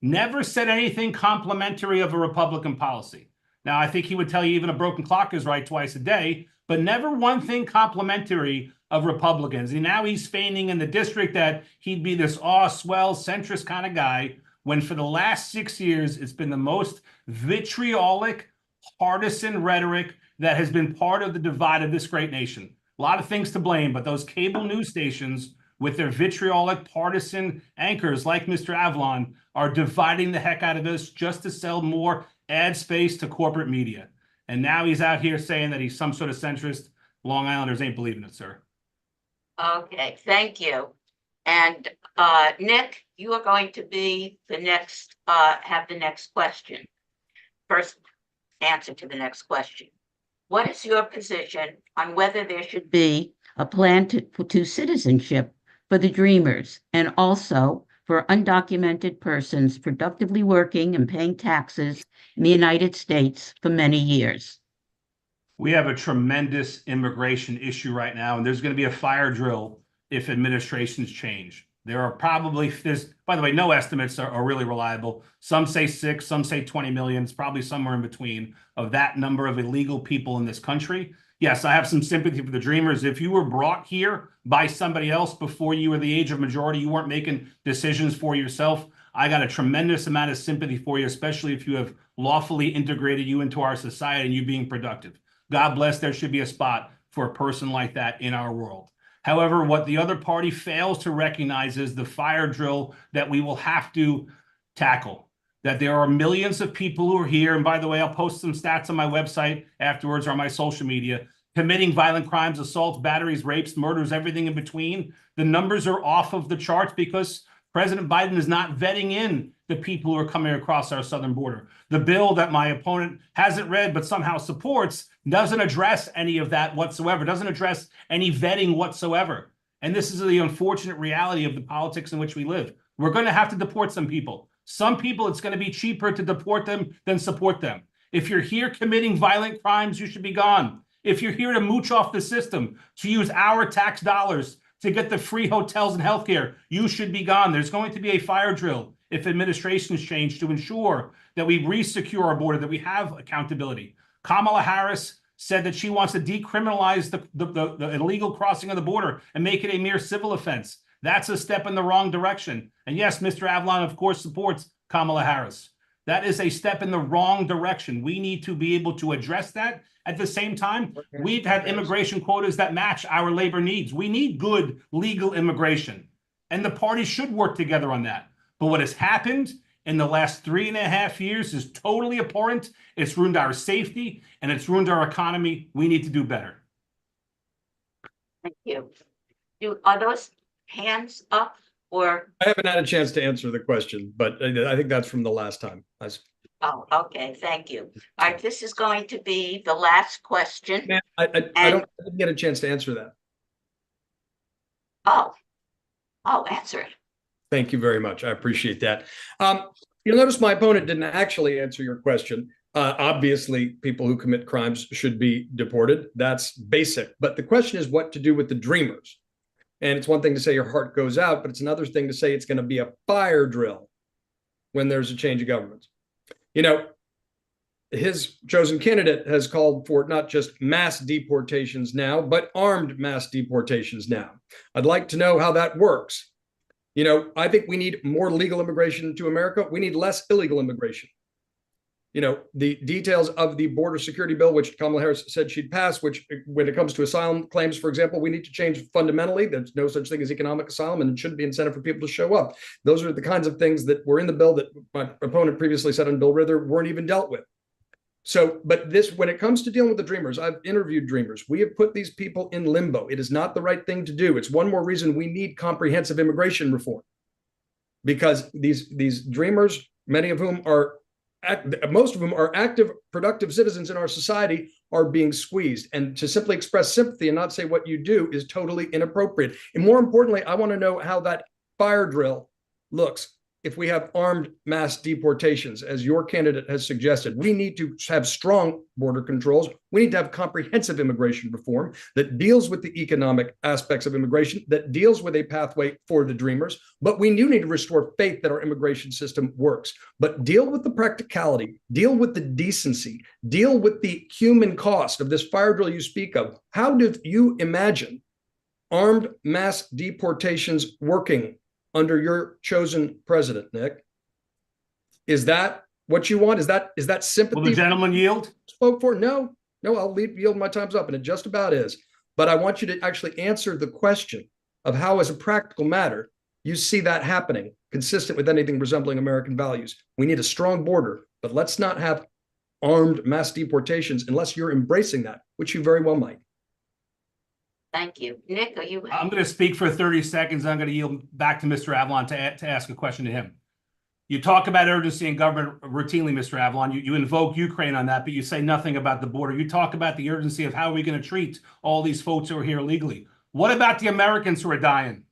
Never said anything complimentary of a Republican policy. Now, I think he would tell you even a broken clock is right twice a day, but never one thing complimentary of Republicans. And now he's feigning in the district that he'd be this swell, centrist kind of guy, when for the last 6 years, it's been the most vitriolic, partisan rhetoric that has been part of the divide of this great nation. A lot of things to blame, but those cable news stations with their vitriolic partisan anchors like Mr. Avalon are dividing the heck out of us just to sell more ad space to corporate media. And now he's out here saying that he's some sort of centrist. Long Islanders ain't believing it, sir. Okay, thank you. And Nick, you are going to be the next, have the next question. First answer to the next question. What is your position on whether there should be a plan to citizenship for the Dreamers, and also for undocumented persons productively working and paying taxes in the United States for many years? We have a tremendous immigration issue right now, and there's going to be a fire drill if administrations change. There's, by the way, no estimates are really reliable. Some say 6, some say 20 million. It's probably somewhere in between of that number of illegal people in this country. Yes, I have some sympathy for the Dreamers. If you were brought here by somebody else before you were the age of majority, you weren't making decisions for yourself, I got a tremendous amount of sympathy for you, especially if you have lawfully integrated you into our society and you being productive. God bless, there should be a spot for a person like that in our world. However, what the other party fails to recognize is the fire drill that we will have to tackle. that there are millions of people who are here. And by the way, I'll post some stats on my website afterwards or on my social media, committing violent crimes, assaults, batteries, rapes, murders, everything in between. The numbers are off of the charts because President Biden is not vetting in the people who are coming across our southern border. The bill that my opponent hasn't read but somehow supports doesn't address any of that whatsoever, doesn't address any vetting whatsoever. And this is the unfortunate reality of the politics in which we live. We're going to have to deport some people. Some people, it's going to be cheaper to deport them than support them. If you're here committing violent crimes, you should be gone. If you're here to mooch off the system, to use our tax dollars to get the free hotels and healthcare, you should be gone. There's going to be a fire drill if administrations change to ensure that we re-secure our border, that we have accountability. Kamala Harris said that she wants to decriminalize the illegal crossing of the border and make it a mere civil offense. That's a step in the wrong direction. And yes, Mr. Avalon, of course, supports Kamala Harris. That is a step in the wrong direction. We need to be able to address that. At the same time, we've had immigration quotas that match our labor needs. We need good legal immigration, and the parties should work together on that. But what has happened in the last 3.5 years is totally abhorrent. It's ruined our safety and it's ruined our economy. We need to do better. Thank you. Are those hands up or? I haven't had a chance to answer the question, but I think that's from the last time. Oh, okay. Thank you. All right. This is going to be the last question. Man, I didn't get a chance to answer that. Oh, I'll answer it. Thank you very much. I appreciate that. You'll notice my opponent didn't actually answer your question. Obviously, people who commit crimes should be deported. That's basic. But the question is what to do with the dreamers. And it's one thing to say your heart goes out, but it's another thing to say it's going to be a fire drill when there's a change of government. You know, his chosen candidate has called for not just mass deportations now, but armed mass deportations now. I'd like to know how that works. You know, I think we need more legal immigration to America. We need less illegal immigration. You know, the details of the border security bill, which Kamala Harris said she'd pass, which when it comes to asylum claims, for example, we need to change fundamentally. There's no such thing as economic asylum, and it shouldn't be incentive for people to show up. Those are the kinds of things that were in the bill that my opponent previously said on Bill Rither weren't even dealt with. So, but this, when it comes to dealing with the dreamers, I've interviewed dreamers. We have put these people in limbo. It is not the right thing to do. It's one more reason we need comprehensive immigration reform, because these dreamers, many of whom are, most of them are active, productive citizens in our society, are being squeezed. And to simply express sympathy and not say what you do is totally inappropriate. And more importantly, I want to know how that fire drill looks if we have armed mass deportations, as your candidate has suggested. We need to have strong border controls. We need to have comprehensive immigration reform that deals with the economic aspects of immigration, that deals with a pathway for the dreamers. But we do need to restore faith that our immigration system works. But deal with the practicality, deal with the decency, deal with the human cost of this fire drill you speak of. How do you imagine armed mass deportations working under your chosen president, Nick? Is that what you want? Is that sympathy? Will the gentleman yield? Spoke for? No, I'll yield. My time's up, and it just about is. But I want you to actually answer the question of how, as a practical matter, you see that happening, consistent with anything resembling American values. We need a strong border, but let's not have armed mass deportations unless you're embracing that, which you very well might. Thank you. Nick, are you? I'm going to speak for 30 seconds. I'm going to yield back to Mr. Avalon to ask a question to him. You talk about urgency in government routinely, Mr. Avalon. You invoke Ukraine on that, but you say nothing about the border. You talk about the urgency of how are we going to treat all these folks who are here illegally. What about the Americans who are dying?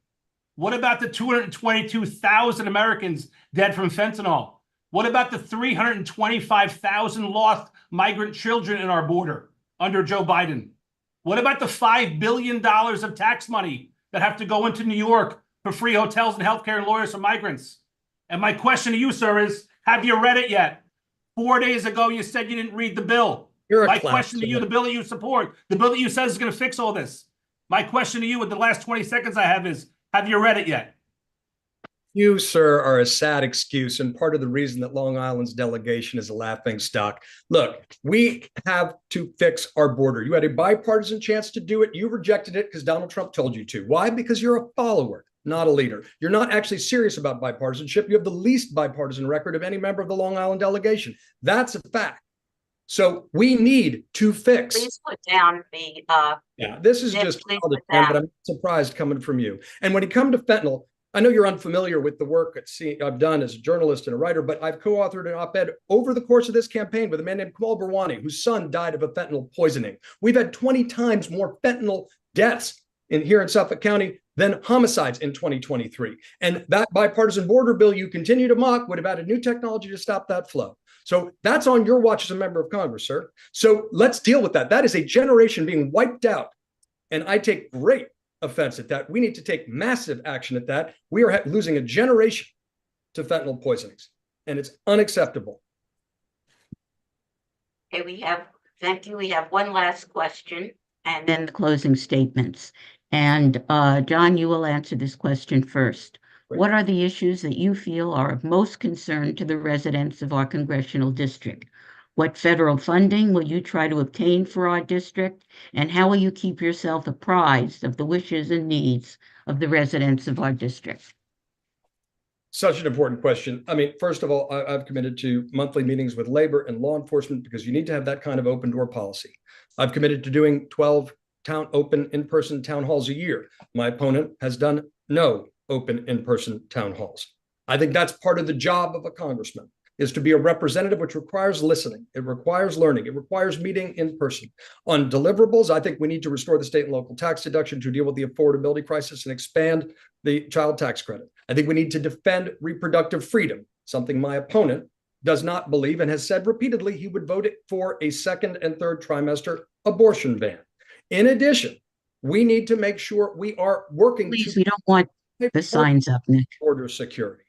What about the 222,000 Americans dead from fentanyl? What about the 325,000 lost migrant children in our border under Joe Biden? What about the $5 billion of tax money that have to go into New York for free hotels and healthcare and lawyers for migrants? And my question to you, sir, is, have you read it yet? 4 days ago, you said you didn't read the bill. My question to you, the bill that you support, the bill that you said is going to fix all this. My question to you with the last 20 seconds I have is, have you read it yet? You, sir, are a sad excuse and part of the reason that Long Island's delegation is a laughing stock. Look, we have to fix our border. You had a bipartisan chance to do it. You rejected it because Donald Trump told you to. Why? Because you're a follower. not a leader. You're not actually serious about bipartisanship. You have the least bipartisan record of any member of the Long Island delegation. That's a fact. So we need to fix. Please put down the, Yeah, this is Nick, just please childish, put man, but down. I'm surprised coming from you. And when it comes to fentanyl, I know you're unfamiliar with the work I've done as a journalist and a writer, but I've co-authored an op-ed over the course of this campaign with a man named Kamal Barwani, whose son died of a fentanyl poisoning. We've had 20 times more fentanyl deaths here in Suffolk County than homicides in 2023. And that bipartisan border bill you continue to mock would have added new technology to stop that flow. So that's on your watch as a member of Congress, sir. So let's deal with that. That is a generation being wiped out. And I take great offense at that. We need to take massive action at that. We are losing a generation to fentanyl poisonings, and it's unacceptable. okay, thank you. We have one last question and then the closing statements. And John, you will answer this question first. Great. What are the issues that you feel are of most concern to the residents of our congressional district? What federal funding will you try to obtain for our district? And how will you keep yourself apprised of the wishes and needs of the residents of our district? Such an important question. I mean, first of all, I've committed to monthly meetings with labor and law enforcement because you need to have that kind of open door policy. I've committed to doing 12 open in-person town halls a year. My opponent has done no open in-person town halls. I think that's part of the job of a congressman, is to be a representative, which requires listening. It requires learning. It requires meeting in person. On deliverables, I think we need to restore the state and local tax deduction to deal with the affordability crisis and expand the child tax credit. I think we need to defend reproductive freedom, something my opponent does not believe and has said repeatedly he would vote for a second and third trimester abortion ban. In addition, we need to make sure we are working Please, to we don't want the signs up, Nick. border security,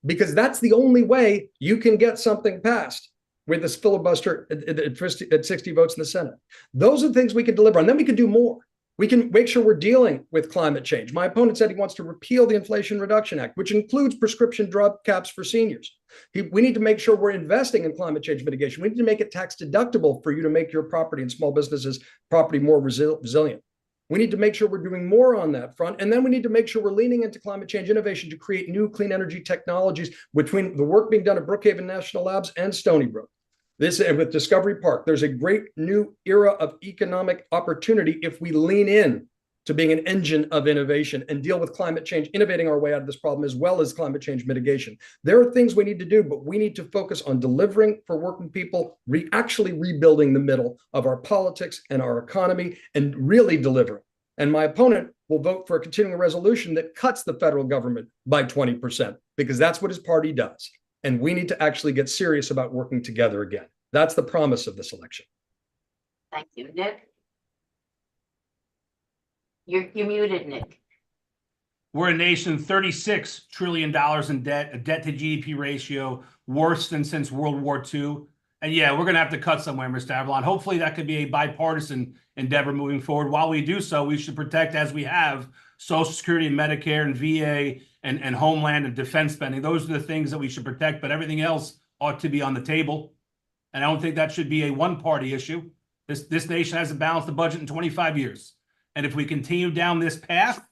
because that's the only way you can get something passed with this filibuster at 60 votes in the Senate. Those are the things we can deliver on. Then we can do more. We can make sure we're dealing with climate change. My opponent said he wants to repeal the Inflation Reduction Act, which includes prescription drug caps for seniors. We need to make sure we're investing in climate change mitigation. We need to make it tax deductible for you to make your property and small businesses property more resilient. We need to make sure we're doing more on that front. And then we need to make sure we're leaning into climate change innovation to create new clean energy technologies between the work being done at Brookhaven National Labs and Stony Brook. This, and with Discovery Park, there's a great new era of economic opportunity if we lean in to being an engine of innovation and deal with climate change, innovating our way out of this problem, as well as climate change mitigation. There are things we need to do, but we need to focus on delivering for working people, actually rebuilding the middle of our politics and our economy, and really delivering. And my opponent will vote for a continuing resolution that cuts the federal government by 20%, because that's what his party does. And we need to actually get serious about working together again. That's the promise of this election. Thank you, Nick. You're muted, Nick. We're a nation $36 trillion in debt, a debt to GDP ratio worse than since World War II. And yeah, we're going to have to cut somewhere, Mr. Avalon. Hopefully that could be a bipartisan endeavor moving forward. While we do so, we should protect, as we have, Social Security and Medicare and VA and Homeland and defense spending. Those are the things that we should protect, but everything else ought to be on the table. And I don't think that should be a one-party issue. This nation hasn't balanced the budget in 25 years. And if we continue down this path,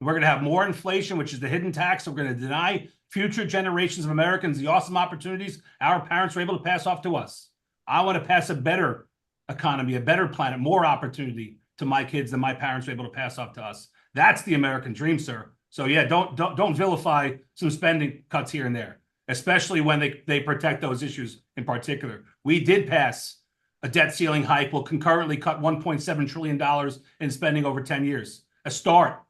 we're going to have more inflation, which is the hidden tax. We're going to deny future generations of Americans the awesome opportunities our parents were able to pass off to us. I want to pass a better economy, a better planet, more opportunity to my kids than my parents were able to pass off to us. That's the American dream, sir. So yeah, don't vilify some spending cuts here and there, especially when they protect those issues in particular. We did pass a debt ceiling hike. We'll concurrently cut $1.7 trillion in spending over 10 years. A start.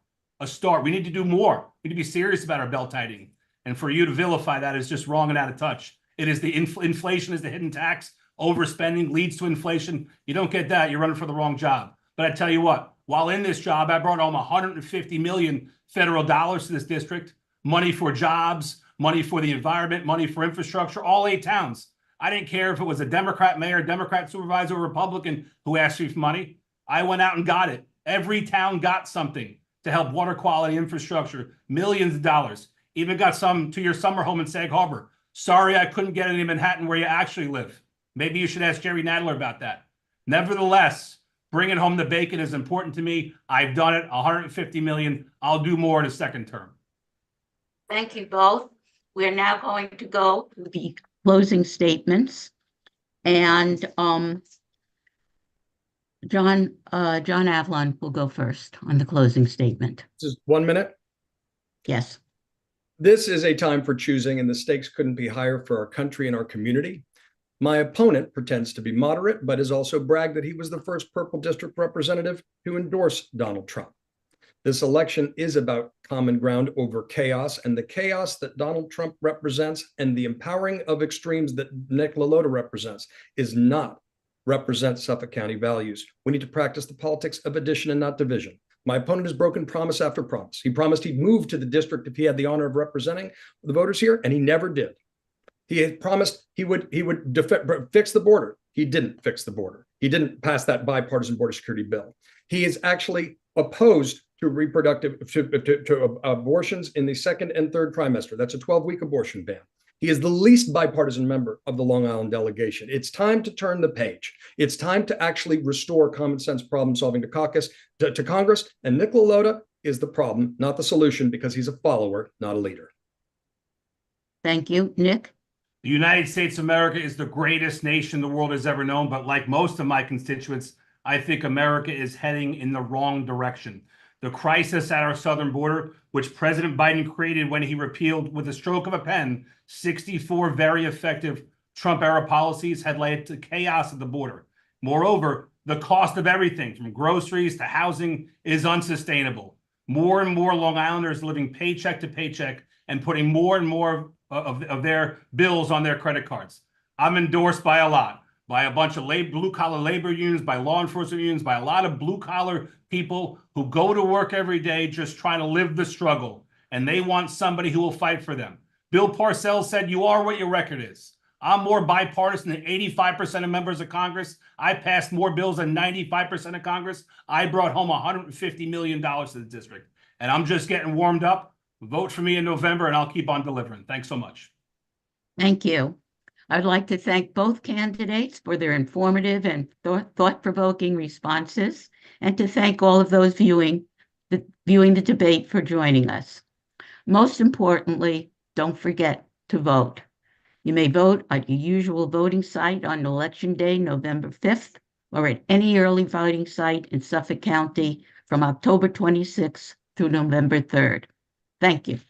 We need to do more. We need to be serious about our belt tightening. And for you to vilify that is just wrong and out of touch. It is the inflation is the hidden tax. Overspending leads to inflation. You don't get that, you're running for the wrong job. But I tell you what, while in this job, I brought home $150 million federal dollars to this district, money for jobs, money for the environment, money for infrastructure, all 8 towns. I didn't care if it was a Democrat mayor, Democrat supervisor, or Republican who asked me for money. I went out and got it. Every town got something to help water quality, infrastructure, millions of dollars. Even got some to your summer home in Sag Harbor. Sorry, I couldn't get any in Manhattan where you actually live. Maybe you should ask Jerry Nadler about that. Nevertheless, Bringing home the bacon is important to me. I've done it, 150 million. I'll do more in a second term. Thank you both. We're now going to go to the closing statements. And John Avlon will go first on the closing statement. Just 1 minute. Yes. This is a time for choosing, and the stakes couldn't be higher for our country and our community. My opponent pretends to be moderate, but has also bragged that he was the first Purple District representative to endorse Donald Trump. This election is about common ground over chaos, and the chaos that Donald Trump represents and the empowering of extremes that Nick LaLota represents is not represent Suffolk County values. We need to practice the politics of addition and not division. My opponent has broken promise after promise. He promised he'd move to the district if he had the honor of representing the voters here, and he never did. He had promised he would fix the border. He didn't fix the border. He didn't pass that bipartisan border security bill. He is actually opposed to abortions in the second and third trimester. That's a 12-week abortion ban. He is the least bipartisan member of the Long Island delegation. It's time to turn the page. It's time to actually restore common sense problem solving to Congress. And Nick LaLota is the problem, not the solution, because he's a follower, not a leader. Thank you. Nick? The United States of America is the greatest nation the world has ever known, but like most of my constituents, I think America is heading in the wrong direction. The crisis at our southern border, which President Biden created when he repealed with a stroke of a pen 64 very effective Trump-era policies, had led to chaos at the border. Moreover, the cost of everything from groceries to housing is unsustainable. More and more Long Islanders living paycheck to paycheck and putting more and more of their bills on their credit cards. I'm endorsed by a lot, by a bunch of blue-collar labor unions, by law enforcement unions, by a lot of blue-collar people who go to work every day just trying to live the struggle, and they want somebody who will fight for them. Bill Parcells said, "You are what your record is." I'm more bipartisan than 85% of members of Congress. I passed more bills than 95% of Congress. I brought home $150 million to the district, and I'm just getting warmed up. Vote for me in November, and I'll keep on delivering. Thanks so much. Thank you. I'd like to thank both candidates for their informative and thought-provoking responses, and to thank all of those viewing the debate for joining us. Most importantly, don't forget to vote. You may vote at your usual voting site on Election Day, November 5th, or at any early voting site in Suffolk County from October 26th through November 3rd. Thank you.